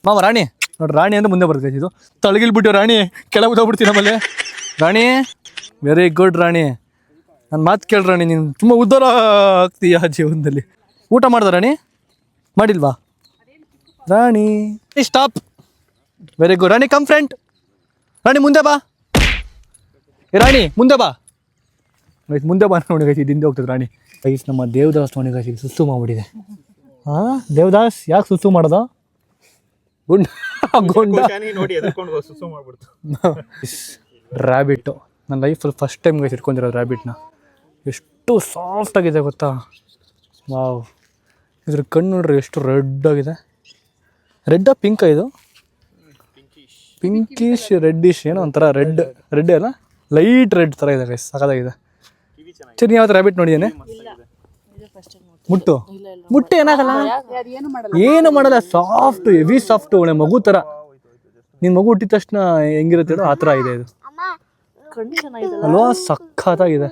ಮಾಮ, ರಾಣಿ ನೋಡ್ರಿ, ರಾಣಿ ಅಂದ್ರೆ ಮುಂದೆ ಬರ್ತದೆ ಇದು. ತಳಗಿಲ್ಬಿಟ್ಟು ರಾಣಿ ಕೆಳಗೆ ಹೋಗ್ಬಿಡ್ತೀನಿ ಆಮೇಲೆ. ರಾಣಿ ವೆರಿ ಗುಡ್ ರಾಣಿ, ನನ್ನ ಮಾತು ಕೇಳಿ ರಾಣಿ, ನೀನು ತುಂಬ ಉದ್ಧಾರ ಆಗ್ತೀಯ ಜೀವನದಲ್ಲಿ. ಊಟ ಮಾಡ್ದ ರಾಣಿ? ಮಾಡಿಲ್ವಾ ರಾಣಿ? ಸ್ಟಾಪ್. ವೆರಿ ಗುಡ್ ರಾಣಿ, ಕಮ್ ಫ್ರೆಂಡ್. ರಾಣಿ ಮುಂದೆ ಬಾ, ರಾಣಿ ಮುಂದೆ ಬಾ ನೋಡಿ ಗೈಸ್, ಇದು ಹಿಂದೆ ಹೋಗ್ತದೆ ರಾಣಿ. ಗೈಸ್ ನಮ್ಮ ದೇವದಾಸ್ ನೋಡಿ ಗೈಸ್ ಸುಸ್ಸು ಮಾಡ್ಬಿಟ್ಟಿದೆ. ದೇವದಾಸ್ ಯಾಕೆ ಸುಸ್ಸು ಮಾಡೋದು? ರ್ಯಾಬಿಟ್ಟು ನನ್ನ ಲೈಫಲ್ಲಿ ಫಸ್ಟ್ ಟೈಮ್ ಗೈಸ್ ಇಟ್ಕೊಂಡಿರೋದು ರ್ಯಾಬಿಟ್ನ. ಎಷ್ಟು ಸಾಫ್ಟ್ ಆಗಿದೆ ಗೊತ್ತಾ? ವಾವ್, ಇದ್ರ ಕಣ್ಣು ನೋಡ್ರಿ ಎಷ್ಟು ರೆಡ್ ಆಗಿದೆ. ರೆಡ್ಡಾ ಪಿಂಕಾ? ಇದು ಪಿಂಕಿಶ್ ರೆಡ್ಡಿಶ್, ಏನೋ ಒಂಥರ ರೆಡ್ ಅಲ್ಲ, ಲೈಟ್ ರೆಡ್ ಥರ ಇದೆ ಗೈಸ್, ಸಖತ್ತಾಗಿದೆ. ಸರಿ, ನೀವು ಯಾವತ್ತು ರ್ಯಾಬಿಟ್ ನೋಡಿದ್ದೇನೆ? ಮುಟ್ಟು ಏನಾಗಲ್ಲ, ಏನು ಮಾಡಲ್ಲ, ಸಾಫ್ಟ್, ಹೆವಿ ಸಾಫ್ಟ್, ಒಳ್ಳೆ ಮಗು ಥರ. ನಿನ್ನ ಮಗು ಹುಟ್ಟಿದ ತಕ್ಷಣ ಹೆಂಗಿರುತ್ತೆ ಆ ಥರ ಇದೆ ಇದು ಅಲ್ವಾ? ಸಖತ್ತಾಗಿದೆ.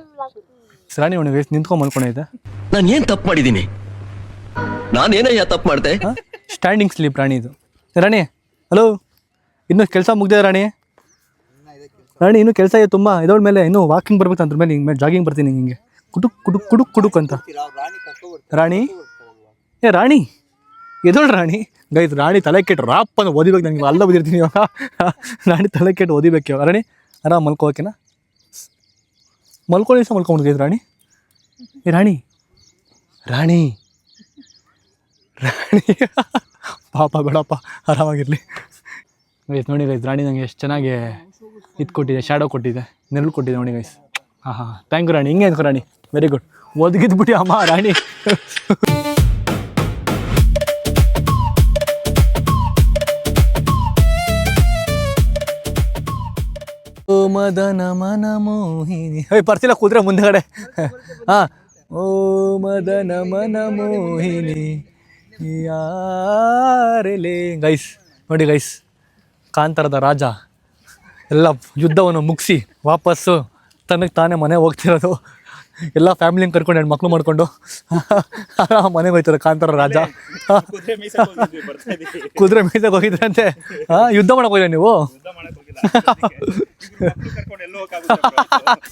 ರಾಣಿ ಒಣ ಗೈಸ್ ನಿಂತ್ಕೊಂಡು ಮಲ್ಕೊಂಡಿದ್ದೆ. ನಾನು ಏನು ತಪ್ಪು ಮಾಡಿದ್ದೀನಿ? ನಾನೇನಯ್ಯ ತಪ್ಪು ಮಾಡಿದೆ? ಸ್ಟ್ಯಾಂಡಿಂಗ್ ಸ್ಲೀಪ್ ರಾಣಿ ಇದು. ರಾಣಿ ಹಲೋ, ಇನ್ನೂ ಕೆಲಸ ಮುಗ್ದಿದೆ ರಾಣಿ? ಇನ್ನೂ ಕೆಲಸ ಇದೆ ತುಂಬ. ಇದೊಳ ಮೇಲೆ ಇನ್ನೂ ವಾಕಿಂಗ್ ಬರ್ಬೇಕು, ಅದ್ರ ಮೇಲೆ ಹಿಂಗೆ ಜಾಗಿಂಗ್ ಬರ್ತೀನಿ ಹಿಂಗೆ ಕುಡುಕ್ ಅಂತ. ರಾಣಿ ರಾಣಿ ಎದೋಳು ರಾಣಿ ಗೈಸ್. ರಾಣಿ ತಲೆ ಕೆಟ್ಟು ರಾಪ್ ಅಂತ ಓದಿಬೇಕು, ನನಗೆ ಅಲ್ಲ ಓದಿರ್ತೀನಿ ಇವಾಗ. ರಾಣಿ ತಲೆ ಕೆಟ್ಟು ಓದಿಬೇಕು ಇವಾಗ. ರಾಣಿ ಆರಾಮ್ ಮಲ್ಕೋ, ಓಕೆನಾ? ಮಲ್ಕೊಂಡು ಮಲ್ಕೊಂಡು ಗೈಸ್ ರಾಣಿ. ರಾಣಿ ರಾಣಿ ಪಾಪ ಬೇಡಪ್ಪ, ಆರಾಮಾಗಿರಲಿ. ಗೈಸ್ ನೋಡಿ ಗೈಸ್, ರಾಣಿ ನನಗೆ ಎಷ್ಟು ಚೆನ್ನಾಗಿ ಇದು ಕೊಟ್ಟಿದೆ, ಶ್ಯಾಡೋ ಕೊಟ್ಟಿದೆ, ನೆರಳು ಕೊಟ್ಟಿದೆ ನೋಡಿ ಗೈಸ್. ಹಾಂ ಥ್ಯಾಂಕ್ ಯು ರಾಣಿ. ಹಿಂಗೆ ಅನ್ಕೋ ರಾಣಿ, ವೆರಿ ಗುಡ್. ಒದಗಿದ್ಬಿಟ್ಟು ಅಮ್ಮ ರಾಣಿ. ಓ ಮದನ ಮನ ಮೋಹಿನಿ. ಪರ್ಸಿಲ್ಲ ಕೂತ್ರೆ ಮುಂದೆಗಡೆ. ಹಾಂ, ಓ ಮದನ ಮನ ಮೋಹಿನಿ ಯಾರೆಲೆ. ಗೈಸ್ ನೋಡಿ ಗೈಸ್, ಕಾಂತಾರದ ರಾಜ ಎಲ್ಲ ಯುದ್ಧವನ್ನು ಮುಗಿಸಿ ವಾಪಸ್ಸು ತನಗೆ ತಾನೇ ಮನೆ ಹೋಗ್ತಿರೋದು. ಎಲ್ಲ ಫ್ಯಾಮಿಲಿನ ಕರ್ಕೊಂಡು ಹೆಣ್ಮಕ್ಳು ಮಾಡ್ಕೊಂಡು ಮನೆಗೆ ಹೋಗ್ತಾರೆ ಕಾಂತಾರ ರಾಜ. ಕುದುರೆ ಮೀಸಕ್ಕೆ ಹೋಗಿದ್ರಂತೆ. ಯುದ್ಧ ಮಾಡಕ್ಕೆ ಹೋಗಿಲ್ಲ ನೀವು?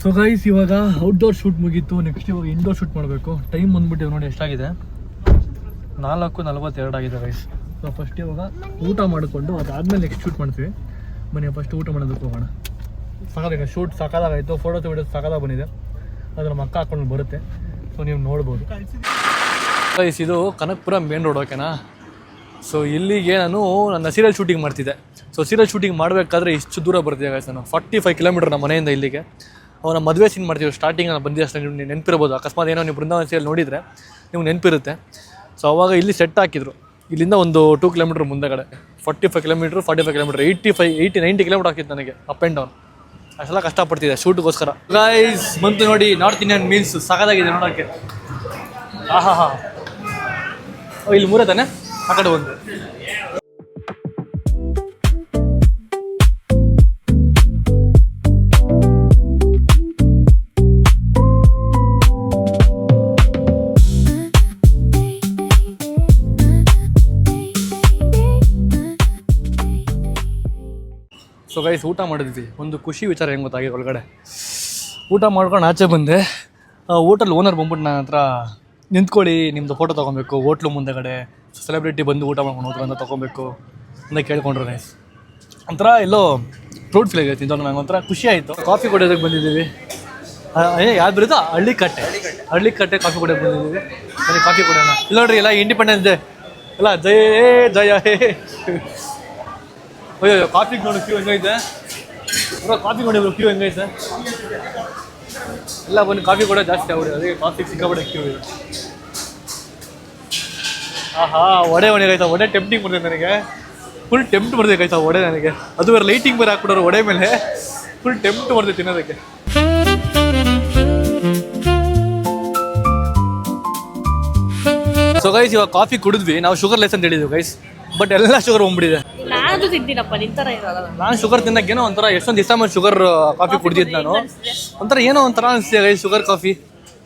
ಸೊ ಗೈಸ್, ಇವಾಗ ಔಟ್ಡೋರ್ ಶೂಟ್ ಮುಗೀತು. ನೆಕ್ಸ್ಟ್ ಇವಾಗ ಇಂಡೋರ್ ಶೂಟ್ ಮಾಡಬೇಕು. ಟೈಮ್ ಬಂದ್ಬಿಟ್ಟು ನೋಡಿ ಎಷ್ಟಾಗಿದೆ, 4:42 ಆಗಿದೆ ಗೈಸ್. ಸೊ ಫಸ್ಟ್ ಇವಾಗ ಊಟ ಮಾಡಿಕೊಂಡು ಅದಾದ್ಮೇಲೆ ನೆಕ್ಸ್ಟ್ ಶೂಟ್ ಮಾಡ್ತೀವಿ. ಬನ್ನಿ ಫಸ್ಟ್ ಊಟ ಮಾಡೋದಕ್ಕೆ ಹೋಗೋಣ. ಸಾಕಾಗ ಶೂಟ್ ಸಾಕಾದಾಗಾಯಿತು, ಫೋಟೋಸ್ ವಿಡಿಯೋಸ್ ಸಾಕಾದಾಗ ಬಂದಿದೆ. ಅದರ ಮಕ್ಕ ಹಾಕೊಂಡು ಬರುತ್ತೆ, ಸೊ ನೀವು ನೋಡ್ಬೋದು ಗೈಸ್. ಇದು ಕನಕಪುರ ಮೇನ್ ರೋಡ್, ಓಕೆನಾ? ಸೊ ಇಲ್ಲಿಗೆ ನಾನು ನನ್ನ ಸೀರಿಯಲ್ ಶೂಟಿಂಗ್ ಮಾಡ್ತಿದ್ದೆ. ಸೊ ಸೀರಿಯಲ್ ಶೂಟಿಂಗ್ ಮಾಡಬೇಕಾದ್ರೆ ಇಷ್ಟು ದೂರ ಬರ್ತಿದ್ದೆ ಗೈಸ್. ನಾನು 45 ಕಿಲೋಮೀಟರ್ ನಮ್ಮ ಮನೆಯಿಂದ ಇಲ್ಲಿಗೆ. ಅವನ ಮದುವೆ ಸೀನ್ ಮಾಡ್ತೀವಿ. ಸ್ಟಾರ್ಟಿಂಗ್ ನಾನು ಬಂದಿದ್ದೆ ಅಷ್ಟೇ, ನೀವು ನೆನಪಿರ್ಬೋದು. ಅಕಸ್ಮಾತ್ ಏನೋ ನೀವು ಬೃಂದಾವನ ಸೀರಿಯಲ್ ನೋಡಿದರೆ ನಿಮ್ಗೆ ನೆನಪಿರುತ್ತೆ. ಸೊ ಅವಾಗ ಇಲ್ಲಿ ಸೆಟ್ ಹಾಕಿದ್ರು. ಇಲ್ಲಿಂದ ಒಂದು 2 ಕಿಲೋಮೀಟ್ರ್ ಮುಂದೆಗಡೆ 45 ಕಿಲೋಮೀಟ್ರ್ 90 ಕಿಲೋಮೀಟ್ರ್ ಆಗ್ತಿತ್ತು ನನಗೆ ಅಪ್ ಆ್ಯಂಡ್ ಡೌನ್. ಅಷ್ಟೆಲ್ಲ ಕಷ್ಟಪಡ್ತಿದ್ದೆ ಶೂಟ್ಗೋಸ್ಕರ. ಗೈಸ್ ಬಂತು ನೋಡಿ ನಾರ್ತ್ ಇಂಡಿಯನ್ ಮೀಲ್ಸ್, ಸಾಕಾಗಿದೆ ನೋಡೋಕ್ಕೆ. ಇಲ್ಲಿ ಮೂರೇ ತಾನೆ, ಆ ಕಡೆ ಒಂದು. ಸೊ ಗೈಸ್ ಊಟ ಮಾಡಿದ್ವಿ. ಒಂದು ಖುಷಿ ವಿಚಾರ ಹೆಂಗೆ ಗೊತ್ತಾಗಿದೆ, ಒಳಗಡೆ ಊಟ ಮಾಡ್ಕೊಂಡು ಆಚೆ ಬಂದೆ. ಹೋಟೆಲ್ ಓನರ್ ಬಂದ್ಬಿಟ್ಟು ನನ್ನ ಹತ್ರ ನಿಂತ್ಕೊಳ್ಳಿ, ನಿಮ್ಮದು ಫೋಟೋ ತೊಗೊಬೇಕು, ಹೋಟ್ಲು ಮುಂದೆಗಡೆ ಸೆಲೆಬ್ರಿಟಿ ಬಂದು ಊಟ ಮಾಡ್ಕೊಂಡು ಹೋದ್ರು ಅಂತ ತೊಗೊಬೇಕು ಅಂತ ಕೇಳ್ಕೊಂಡ್ರು ಗೈಸ್. ಒಂಥರ ಎಲ್ಲೋ ಪ್ರೌಡ್ ಫೀಲ್ ಆಗೈತಿ. ಇದೊಂದು ನಂಗೆ ಒಂಥರ ಖುಷಿ ಆಯಿತು. ಕಾಫಿ ಕುಡಿಯೋದಕ್ಕೆ ಬಂದಿದ್ದೀವಿ. ಯಾವ್ದು ಬರುತ್ತೋ ಹಳ್ಳಿಕಟ್ಟೆ ಕಾಫಿ ಕುಡಿಯೋಕೆ ಬಂದಿದ್ದೀವಿ. ನನಗೆ ಕಾಫಿ ಕುಡಿಯೋಣ. ಇಲ್ಲ ನೋಡ್ರಿ, ಎಲ್ಲ ಇಂಡಿಪೆಂಡೆನ್ಸ್ ಡೇ ಎಲ್ಲ ಜಯ ಜಯ ಹೇ. ಅಯ್ಯೋ ಕಾಫಿಗೆ ನೋಡಿ ಕ್ಯೂ ಹೆಂಗೈತೆ ಬ್ರೋ, ಕಾಫಿ ನೋಡಿ ಕ್ಯೂ ಹೆಂಗೈತೆ. ಎಲ್ಲ ಬಂದು ಕಾಫಿ ಕೂಡ ಜಾಸ್ತಿ ಆಗ್ಬಿಡಿ, ಅದಕ್ಕೆ ಕಾಫಿಗೆ ಸಿಕ್ಕಾಬಿಟ್ಟೆ ಕ್ಯೂ ಇದೆ. ವಡೆ ಒಣಗಾಯ್ತಾ, ವಡೆ ಟೆಂಪ್ಟಿಂಗ್ ಬರ್ತೈತೆ ನನಗೆ. ಫುಲ್ ಟೆಂಪ್ಟ್ ಬರ್ತೈತೆ ವಡೆ ನನಗೆ. ಅದು ಬೇರೆ ಲೈಟಿಂಗ್ ಬೇರೆ ಹಾಕ್ಬಿಡೋರು ವಡೆ ಮೇಲೆ, ಫುಲ್ ಟೆಂಪ್ಟ್ ಬರ್ತೈತೆ ತಿನ್ನೋದಕ್ಕೆ. ಸೊ ಗೈಸ್ ಇವಾಗ ಕಾಫಿ ಕುಡಿದ್ವಿ. ನಾವು ಶುಗರ್ ಲೆಸ್ ಅಂತ ಹೇಳಿದ್ವಿ ಗೈಸ್, ಬಟ್ ಎಲ್ಲ ಶುಗರ್ ಹೋಗ್ಬಿಟ್ಟಿದೆ. ನಾನು ತಿಂತೀನಪ್ಪ, ನಿಂತರ ಇರಲ್ಲ. ನಾನು ಶುಗರ್ ತಿನ್ನಕ್ಕೇನೋ ಒಂಥರ ಎಷ್ಟೊಂದು ದಿವಸ ಮೇಲೆ ಶುಗರ್ ಕಾಫಿ ಕುಡಿದಿದ್ದು ನಾನು. ಒಂಥರ ಏನೋ ಒಂಥರ ಅನಿಸ್ತಿದೆ ಗೈಸ್ ಶುಗರ್ ಕಾಫಿ.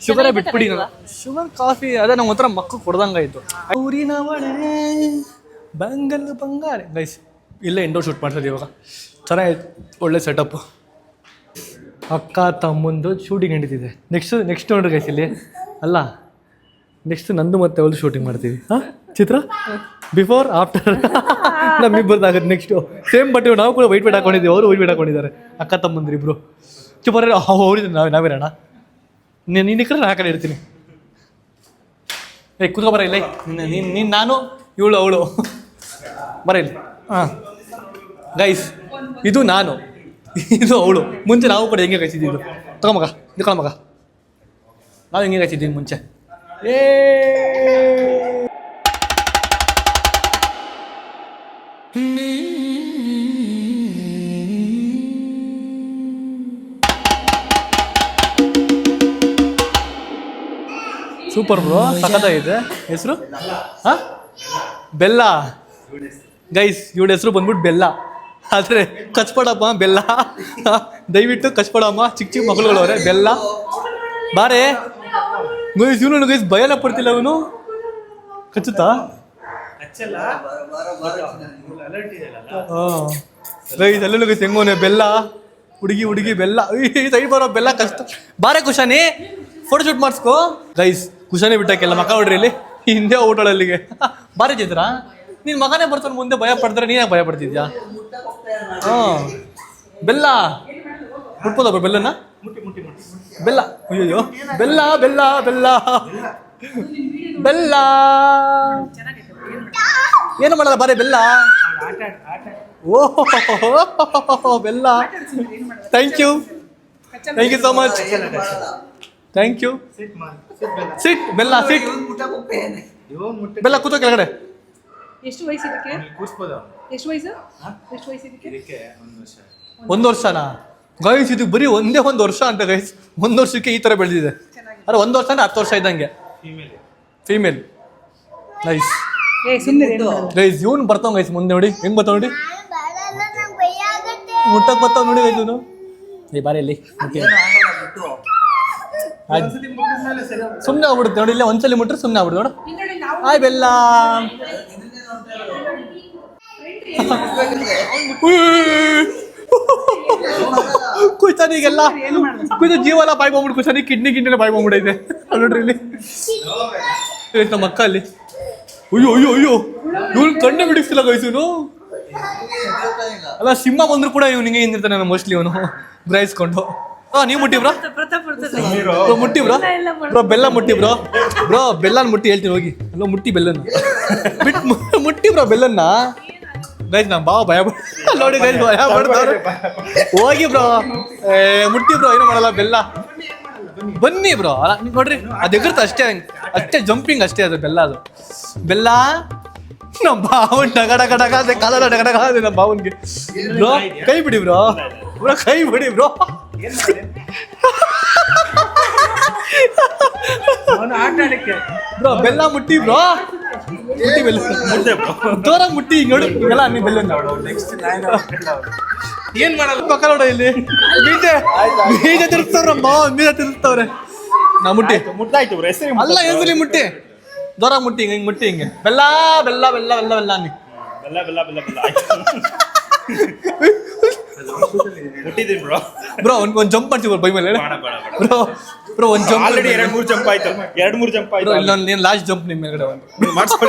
ಶುಗರೇ ಬಿಟ್ಬಿಡಿ ನಾನು. ಶುಗರ್ ಕಾಫಿ ಅದೇ ನಂಗೆ ಒಂಥರ ಮಕ್ಕ ಕೊಡ್ದಂಗಾಯ್ತು. ಊರಿನ ಒಳೆ ಬಂಗಲ್ ಬಂಗಾರ ಗೈಸ್. ಇಲ್ಲೇ ಇಂಡೋರ್ ಶೂಟ್ ಮಾಡ್ತಿದ್ದೆ ಇವಾಗ. ಚೆನ್ನಾಗಿತ್ತು, ಒಳ್ಳೆ ಸೆಟಪ್ಪು. ಅಕ್ಕ ತಮ್ಮಂದು ಶೂಟಿಂಗ್ ನಡೀತಿದೆ. ನೆಕ್ಸ್ಟ್ ನೋಡ್ರಿ ಗೈಸ್, ಇಲ್ಲಿ ಅಲ್ಲ ನೆಕ್ಸ್ಟ್ ನಂದು ಮತ್ತೆ ಅವಳು ಶೂಟಿಂಗ್ ಮಾಡ್ತೀವಿ. ಹಾಂ ಚಿತ್ರ ಬಿಫೋರ್ ಆಫ್ಟರ್ ನಮ್ಮಿಬ್ಬರದಾಗುತ್ತೆ ನೆಕ್ಸ್ಟು. ಸೇಮ್ ಬಟ್ ನಾವು ಕೂಡ ವೈಟ್ ವೈಟ್ ಹಾಕೊಂಡಿದ್ದೀವಿ, ಅವರು ವೈಟ್ ವೈಟ್ ಹಾಕೊಂಡಿದ್ದಾರೆ. ಅಕ್ಕ ತಮ್ಮಂದ್ರು ಇಬ್ಬರು ಚುಪ್ಪರ ಅವ್ರಿದ್ದು ನಾವಿರೋಣ. ನೀನು ಇಕ್ಕರೆ ನಾನು ಆ ಕಡೆ ಇರ್ತೀನಿ. ಕೂತ್ಕೊ ಬರ ಇಲ್ಲ. ನೀನು ನಾನು ಇವಳು ಅವಳು ಬರ ಇಲ್ಲಿ. ಹಾಂ ಗೈಸ್, ಇದು ನಾನು, ಇದು ಅವಳು. ಮುಂಚೆ ನಾವು ಕೂಡ ಹೆಂಗೆ ಕಳಿಸಿದ್ದು. ತಗೊಮಗ ನಿತ್ಕೊಳ್ಳ ನಾವು ಹೆಂಗೆ ಕಳಿಸಿದ್ದೀವಿ ಮುಂಚೆ. ಸೂಪರ್ ಬ್ರೋ, ಸಖತ್ತಾಗಿದೆ. ಹೆಸರು ಹಾಂ ಬೆಲ್ಲ ಗೈಸ್. ಇವಳ ಹೆಸರು ಬಂದ್ಬಿಟ್ಟು ಬೆಲ್ಲ, ಆದರೆ ಕಚ್ಪಡಮ್ಮ ಬೆಲ್ಲ. ದಯವಿಟ್ಟು ಕಚ್ಪಡಮ್ಮ, ಚಿಕ್ಕ ಚಿಕ್ಕ ಮಗಳುಗಳವ್ರೆ. ಬೆಲ್ಲ ಬಾರೆ ಗೈಸ್. ಇವನು ಗೈಸ್ ಭಯನ ಪಡ್ತಿಲ್ಲ, ಅವನು ಕಚ್ಚುತ್ತಾ ಗೈಸ್. ಅಲ್ಲೆಲ್ಲೂ ಗೈಸ್ ಹೆಂಗೋನೆ ಬೆಲ್ಲ, ಹುಡುಗಿ ಬೆಲ್ಲ. ಸೈಡ್ ಬರೋ ಬೆಲ್ಲ ಕಷ್ಟ. ಬಾರೆ ಕುಶಾನಿ, ಫೋಟೋ ಶೂಟ್ ಮಾಡಿಸ್ಕೋ ಗೈಸ್. ಕುಶಾನಿ ಬಿಟ್ಟಾಕೆಲ್ಲ ಮಕ್ಕ ಹೊಡ್ರಿ ಇಲ್ಲಿ ಹಿಂದೆ ಹೋಟೆಲಲ್ಲಿಗೆ. ಬಾರಿ ಚಿತ್ರ, ನೀನು ಮಗನೇ ಬರ್ತಾನೆ ಮುಂದೆ ಭಯ ಪಡ್ತಾರೆ, ನೀನೇ ಭಯ ಪಡ್ತಿದ್ಯಾ? ಹಾಂ ಬೆಲ್ಲ ಮುಟ್ಬೋದಪ್ಪ ಬೆಲ್ಲನ. ಬೆಲ್ಲ ಅಯ್ಯೋ ಬೆಲ್ಲ ಬೆಲ್ಲ ಬೆಲ್ಲ ಬೆಲ್ಲ. ಏನು ಮಾಡಲ್ಲ ಬಾರೆ ಬೆಲ್ಲ. ಓಹೋ Bella. Thank you so much. Thank you. Sit Bella sit. ಬೆಲ್ಲ ಕೂತೋ ಕೆಳಗಡೆ. ಎಷ್ಟು ವಯಸ್ಸು ಇದಕ್ಕೆ? ಎಷ್ಟು ವಯಸ್ಸು ಇದಕ್ಕೆ? 1 ವರ್ಷನಾ ಗೈಸ್? ಇದು ಬರೀ ಒಂದೇ 1 ವರ್ಷ ಅಂತ ಗೈಸ್. 1 ವರ್ಷಕ್ಕೆ ಈ ತರ ಬೆಳೆದಿದೆ. ಅರೆ 1 ವರ್ಷ 10 ವರ್ಷ ಇದ್ದಂಗೆ. ಫೀಮೇಲ್. Nice guys. ಇವನು ಬರ್ತಾವ ಗೈಸ್ ಮುಂದೆ ನೋಡಿ. ಹೆಂಗ್ ಬರ್ತಾವ ನೋಡಿ. ಮುಟ್ಟಕ್ ಬರ್ತಾವ ನೋಡಿ ಗೈಸ್ ಇವನು. ಏ ಬಾರಿ ಇಲ್ಲಿ ಸುಮ್ಮನೆ ಆಗ್ಬಿಡುತ್ತೆ ನೋಡಿ. ಇಲ್ಲೇ ಒಂದ್ಸಲಿ ಮುಟ್ರೆ ಸುಮ್ಮನೆ ಆಗ್ಬಿಡುತ್ತೆ ನೋಡು. ಹಾಯ್ ಬೆಲ್ಲ. ಕುಯ್ತಾನಿಗೆಲ್ಲ ಕುಯ್ದು ಜೀವನ ಬಾಯ್ ಬಂದ್ಬಿಟ್ಟು ಕುಯ್ತಾನಿ. ಕಿಡ್ನಿ ಬಾಯ್ ಬಂದ್ಬಿಡೈತೆ ನೋಡ್ರಿ ಇಲ್ಲಿ ನಮ್ಮ ಅಕ್ಕ ಅಲ್ಲಿ. ಅಯ್ಯೋ ಇವ್ನು ಕಣ್ಣೆ ಬಿಡಿಸ್ತಿಲ್ಲ ಗೈಸೂನು. ಅಲ್ಲ ಸಿಂಹ ಬಂದ್ರು ಕೂಡ ಇವ್ನು ಹಿಂಗೆ ಹಿಂದಿರ್ತಾನೆ ಮೋಸ್ಟ್ಲಿ ಇವನು ಗ್ರಹಿಸ್ಕೊಂಡು. ನೀವು ಮುಟ್ಟಿ ಬ್ರೋ ಮುಟ್ಟಿ ಬ್ರೋ ಬೆಲ್ಲ ಮುಟ್ಟಿ ಬ್ರೋ ಬೆಲ್ಲನ ಮುಟ್ಟಿ ಹೇಳ್ತೀನಿ ಹೋಗಿ. ಅಲ್ಲ ಮುಟ್ಟಿ ಬೆಲ್ಲನ ಮುಟ್ಟಿ ಬ್ರೋ ಬೆಲ್ಲನ್ನ ಗೈಸ್. ನಾ ಬಾವ ಭಯ ನೋಡಿ ಗೈಸ್ ಭಯ ಪಡ್ದವ್ರು. ಹೋಗಿ ಬ್ರೋ ಮುಟ್ಟಿ ಬ್ರೋ ಏನು ಮಾಡಲ್ಲ ಬೆಲ್ಲ. ಬನ್ನಿ ಬ್ರೋ. ಅಲ್ಲ ನೋಡ್ರಿ ಅದು ಎಗರ್ತ ಅಷ್ಟೇ ಜಂಪಿಂಗ್ ಅಷ್ಟೇ ಅದು ಬೆಲ್ಲ. ಅದು ಬೆಲ್ಲ ನಮ್ಮ ಬಾವನ್ ಡಗ ಕಾಲ ಡಗ ನಮ್ಮ ಬಾವನ್ಗೆ. ಬ್ರೋ ಕೈ ಬಿಡಿ ಬ್ರೋ ಕೈ ಬಿಡಿ ಬ್ರೋ. ಬ್ರೋ ಬೆಲ್ಲ ಮುಟ್ಟಿ ಬ್ರೋ. ಮುಟ್ಟಿ ಬೆಲ್ಲ ಜೋರಾಗಿ ಮುಟ್ಟಿ ನೋಡು ಎಲ್ಲ ನೀ ಬೆಲ್ಲ ಏನ್ ಮಾಡಲ್ಲ. ಪಕ್ಕ ನೋಡ ಇಲ್ಲಿ ಬೀಜ ತಿರ್ಸ್ತವ್ರಮ್ಮ. ಬೀಜ ತಿರ್ಸ್ತವ್ರೆ. ನಾ ಮುಟ್ಟಿ ಅಲ್ಲ ಏನ್ಸಲಿ ಮುಟ್ಟಿ ಜೋರಾಗಿ ಮುಟ್ಟಿ ಹಿಂಗೆ ಮುಟ್ಟಿ ಹಿಂಗೆ ಬೆಲ್ಲ ಬೆಲ್ಲ ಬೆಲ್ಲ ಬೆಲ್ಲ ಬೆಲ್ಲ ಅನ್ನಿ. ಬ್ರೋ ಒಂದ್ ಜಂಪ್ ಮಾಡ್ತೀವಿ ಬೈ ಮೇಲೆ ಬ್ರೋ ಒಂದ್ ಜಂಪ್. ಆಲ್ರೆಡಿ 2-3 ಜಂಪ್ ಆಯ್ತು. 2-3 ಜಂಪ್ ಆಯ್ತು. ನೀನ್ ಲಾಸ್ಟ್ ಜಂಪ್ ನಿಮ್ ಮೇಲ್ಗಡೆ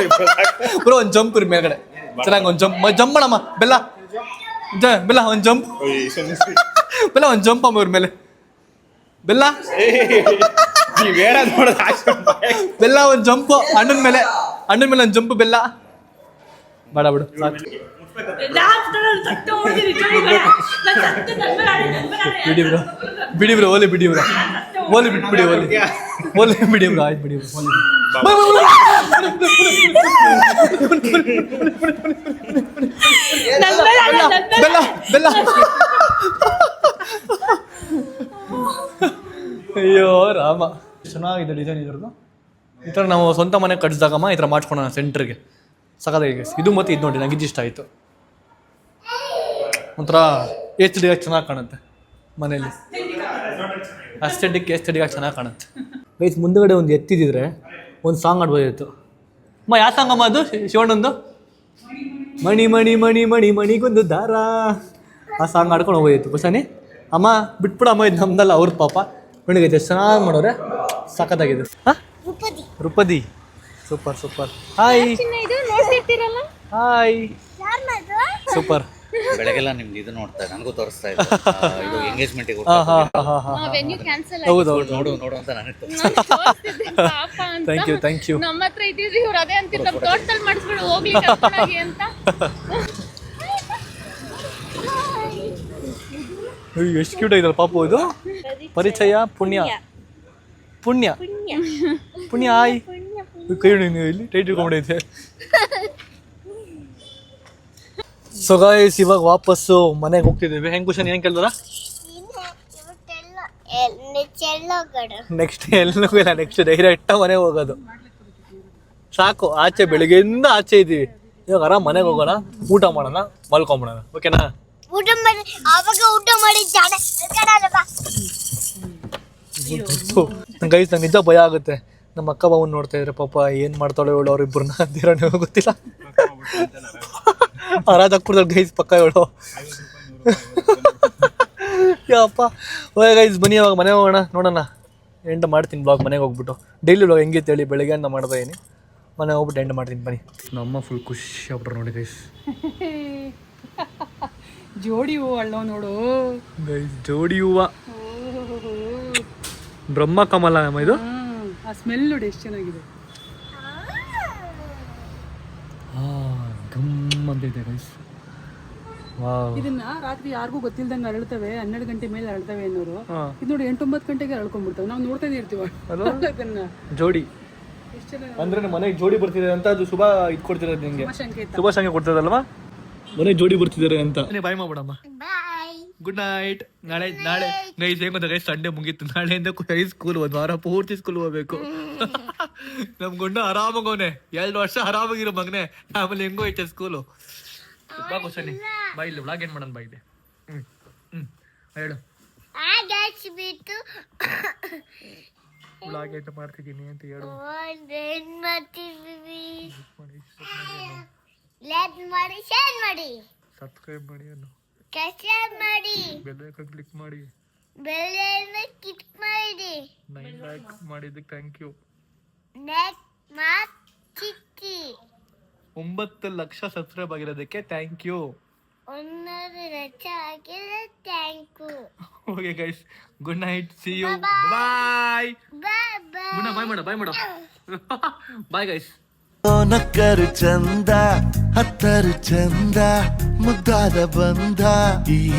ಬ್ರೋ ಒಂದ್ ಜಂಪ್ ಇರ್ ಮೇಲ್ಗಡೆ ಚೆನ್ನಾಗಿ ಒಂದ್ ಜಂಪ್ ಮಾಡಮ್ಮ. ಬೆಲ್ಲ ಬೆಲ್ಲ ಒಂದ್ ಜಂಪ್. ಬೆಲ್ಲ ಒಂದ್ ಜಂಪ್ ಅಮ್ಮ ಇವ್ರ ಮೇಲೆ. ಬೆಲ್ಲ ಬೆಲ್ಲ ಒಂದ್ ಜಂಪ್ ಅಣ್ಣನ ಮೇಲೆ ಒಂದ್ ಜಂಪ್ ಬೆಲ್ಲ. ಬೇಡ ಬಿಡು ಬಿಡಿ ಬ್ರೋ ಓಲಿ ಬಿಡಿ ಬ್ರೋ ಓಲಿ ಬಿಟ್ಬಿಡಿ ಓಲಿ ಬಿಡಿ ಬ್ರೋ ಆಯ್ತು ಬಿಡಿ ಬ್ರೋ ಬೆಲ್ಲ ಬೆಲ್ಲ. ಅಯ್ಯೋ ರಾಮ ಚೆನ್ನಾಗಿದೆ ಡಿಸೈನ್ ಇದ್ರದ್ದು. ಈ ಥರ ನಾವು ಸ್ವಂತ ಮನೆ ಕಟ್ಸಿದಾಗಮ್ಮ ಈ ಥರ ಮಾಡ್ಕೊಳೋಣ ಸೆಂಟ್ರಿಗೆ. ಸಖತ್ತಾಗಿ ಇದು ಮತ್ತು ಇದು ನೋಡಿ ನಂಗೆ ಇದು ಇಷ್ಟ ಆಯಿತು. ಒಂಥರ HD ಚೆನ್ನಾಗಿ ಕಾಣುತ್ತೆ ಮನೇಲಿ. ಅಸ್ಥೆಟಿಕ್ ಚೆನ್ನಾಗಿ ಕಾಣುತ್ತೆ ಗೈಸ್. ಮುಂದುಗಡೆ ಒಂದು ಎತ್ತಿದ್ರೆ ಒಂದು ಸಾಂಗ್ ಆಡ್ಬೋದಿತ್ತು. ಯಾವ ಸಾಂಗ್ ಅಮ್ಮ ಅದು? ಶಿವಣ್ಣಂದು ಮಣಿ ಮಣಿ ಮಣಿ ಮಣಿ ಮಣಿಗೊಂದು ದಾರ. ಆ ಸಾಂಗ್ ಆಡ್ಕೊಂಡು ಹೋಗೋದಿತ್ತು ಬಸ್ಸಾನಿ. ಅಮ್ಮ ಬಿಟ್ಬಿಡಮ್ಮ ಇದು ನಮ್ದಲ್ಲ ಅವ್ರ ಪಾಪ. ನೋಡಿಗೈತೆ ಚೆನ್ನಾಗಿ ಮಾಡೋರೆ. ಸಖತ್ತಾಗಿದೆ. ರೂಪದಿ ಸೂಪರ್. Hi hi super. ಬೆಳಗ್ಗೆಲ್ಲ ನಿಮ್ದು ಇದು ನೋಡ್ತಾ ನನಗೂ ತೋರಿಸ್ತಾ ಇದ್ದೆ. ಇದು ಎಂಗೇಜ್ಮೆಂಟ್ ಹೌದೌದು ನೋಡು ಅಂತ ನನಗೆ ಥ್ಯಾಂಕ್ ಯು. ನಮ್ಮ ಹತ್ರ ಇದ್ದಿದ್ರಿ ಇವ್ರು ಅದೇ ಅಂತಿದ್ರು ನಮ್ಮ ತೋಟದಲ್ಲಿ ಮಾಡಿಸ್ಬಿಡು ಹೋಗ್ಲಿ ಕರ್ಕೊಂಡೋಗಿ ಅಂತ. ಎಷ್ಟು ಕ್ಯೂಟ್ ಆಗಿದಲ್ಲ ಪಾಪು. ಇದು ಪರಿಚಯ ಪುಣ್ಯ ಹಾಯ್. ಕೈ ಇಲ್ಲಿ ಟೈಟ್ ಇಟ್ಕೊಂಡೈತೆ. ಸೊ ಗೈಸ್ ಇವಾಗ ವಾಪಸ್ಸು ಮನೆಗೆ ಹೋಗ್ತಿದ್ದೀವಿ. ಹೆಂಗ್ ಖುಷಿ ಏನ್ ಕೇಳಿದ್ರ? ನೆಕ್ಸ್ಟ್ ಎಲ್ಲೂ ಇಲ್ಲ. ನೆಕ್ಸ್ಟ್ ಡೈರೆಕ್ಟ್ ಮನೆಗೆ ಹೋಗೋದು. ಸಾಕು. ಆಚೆ ಬೆಳಿಗ್ಗೆಯಿಂದ ಆಚೆ ಇದ್ದೀವಿ. ಇವಾಗ ಆರಾಮ್ ಮನೆಗೆ ಹೋಗೋಣ, ಊಟ ಮಾಡೋಣ, ಮಲ್ಕೊಂಬಿಡೋಣ. ಓಕೆನಾ? ಊಟ ಮಾಡಿ ಗೈಸ್ ನಂಗೆ ನಿಜ ಭಯ ಆಗುತ್ತೆ. ನಮ್ಮ ಅಕ್ಕ ಬಾವನ್ ನೋಡ್ತಾ ಇದ್ರೆ ಪಾಪ ಏನ್ ಮಾಡ್ತಾಳೆ ಇವಳು ಅವ್ರಿಬ್ಬರನ್ನ ಅಂತೀರ ನೀವು ಗೊತ್ತಿಲ್ಲ. ಆರಾಧಾಕ್ಬಿಡ್ತಾಳೆ ಗೈಸ್ ಪಕ್ಕ ಇವಳು. ಯಪ್ಪ ಹೋಯ್ ಗೈಸ್ ಬನ್ನಿ ಇವಾಗ ಮನೆಗೆ ಹೋಗೋಣ. ನೋಡೋಣ ಎಂಡ್ ಮಾಡ್ತೀನಿ ಬ್ಲಾಗ್ ಮನೆಗೆ ಹೋಗ್ಬಿಟ್ಟು. ಡೈಲಿ ಬ್ಲಾಗ್ ಹೆಂಗಿತ್ತು ಹೇಳಿ ಬೆಳಗ್ಗೆಯಿಂದ ಮಾಡ್ತಾ ಇದೀನಿ. ಮನೆ ಹೋಗ್ಬಿಟ್ಟು ಎಂಡ್ ಮಾಡ್ತೀನಿ ಬನ್ನಿ. ನಮ್ಮ ಫುಲ್ ಖುಷಿ ಆಗ್ಬಿಟ್ರು ನೋಡಿ ಗೈಸ್. ಜೋಡಿ ಹೂವು ಅಳ್ಳೋ ನೋಡು ಗೈಸ್. ಜೋಡಿ ಹೂವ ಬ್ರಹ್ಮ ಕಮಲ ನಮ್ಮ ಇದು. ಆ ಸ್ಮೆಲ್ ನೋಡಿ ಎಷ್ಟು ಚೆನ್ನಾಗಿದೆ. ಘಮ್ ಅಂತಿದೆ ಗೈಸ್. ವಾವ್. ಇದನ್ನ ರಾತ್ರಿ ಯಾರಿಗೂ ಗೊತ್ತಿಲ್ದಂಗೆ ಅರಳ್ತವೆ, 12 ಗಂಟೆ ಮೇಲೆ ಅರಳ್ತವೆ ಅನ್ನೋರು. ಇದು ನೋಡಿ 8-9 ಗಂಟೆಗೆ ಅರಳ್ಕೊಂಡ್ಬಿಡ್ತವೆ. ನಾವು ನೋಡ್ತಾನೆ ಇರ್ತೀವಿ ಅದನ್ನ. ಜೋಡಿ ಎಷ್ಟು ಜನ ಅಂದ್ರೆ ಮನೆಗೆ ಜೋಡಿ ಬರ್ತಿದೆ ಅಂತ ಅದು ಶುಭ ಇದು ಕೊಡ್ತಿರೋದು ನಿಂಗೆ, ಸಂಕೇತ. ಶುಭ ಸಂಖ್ಯೆ ಕೊಡ್ತದಲ್ವಾ, ಮನೆಗೆ ಜೋಡಿ ಬರ್ತಿದ್ದಾರೆ ಅಂತ. ಬಾಯ್ ಮಾಡ್ಬಿಡಮ್ಮ. ಬಾಯ್. Good night. ನಾಳೆ ಗೈಸ್ ಹೆಂಗ್ ಗೊತ್ತಾ ಗೈಸ್, ಸಂಡೇ ಮುಗೀತು. ನಾಳೆಯಿಂದ ಸ್ಕೂಲ್ 1 ವಾರ ಪೂರ್ತಿ ಸ್ಕೂಲ್ ಹೋಗ್ಬೇಕು. ನಮ್ ಗುಂಡ ಆರಾಮಾಗವನೆ, 2 ವರ್ಷ ಆರಾಮಾಗಿರೋ ಮಗನೆ. ಆಮೇಲೆ ಹೆಂಗೋ ಐತೆ ಸ್ಕೂಲು. ಬಾ ಕುಸನಿ, ಬಾ ಇಲ್ಲಿ ವ್ಲಾಗ್ ಏನ್ ಮಾಡೋಣ, ಬಾ ಇದೆ. ಹೇಳು ಬಿಟ್ಟು ವ್ಲಾಗ್ ಏನ್ ಮಾಡ್ತಿದ್ದೀನಿ ಅಂತ ಹೇಳು. ಏನ್ ಮಾಡ್ತಿದ್ದೀವಿ? ಲೈಕ್ ಮಾಡಿ, ಶೇರ್ ಮಾಡಿ, ಸಬ್ಸ್ಕ್ರೈಬ್ ಮಾಡಿ, ಅನ್ನು ಸಬ್ಸ್ಕ್ರೈಬ್ ಮಾಡಿ, ಬೆಲ್ ಐಕಾನ್ ಕ್ಲಿಕ್ ಮಾಡಿ, ಬೆಲ್ ಐಕಾನ್ ಕ್ಲಿಕ್ ಮಾಡಿ. 9 ಲೈಕ್ಸ್ ಮಾಡಿದ್ದಕ್ಕೆ ಥ್ಯಾಂಕ್ ಯು. ನೆಕ್ಸ್ಟ್ ಮಾತಿತ್ತಿ 9 ಲಕ್ಷ ಸಬ್ಸ್ಕ್ರೈಬ್ ಆಗಿರೋದಕ್ಕೆ ಥ್ಯಾಂಕ್ ಯು. 1 ಲಕ್ಷ ಆಗಿದೆ, thank you. Okay guys, good night, see you, Bye-bye. Bye. Bye bye. ಗುಣ ಬಾಯ್ ಮಾಡ ಬಾಯ್ ಗೈಸ್. ನಕ್ಕರು ಚಂದ, ಹತ್ತರು ಚಂದ, ಮುದ್ದಾದ ಬಂದ ಈ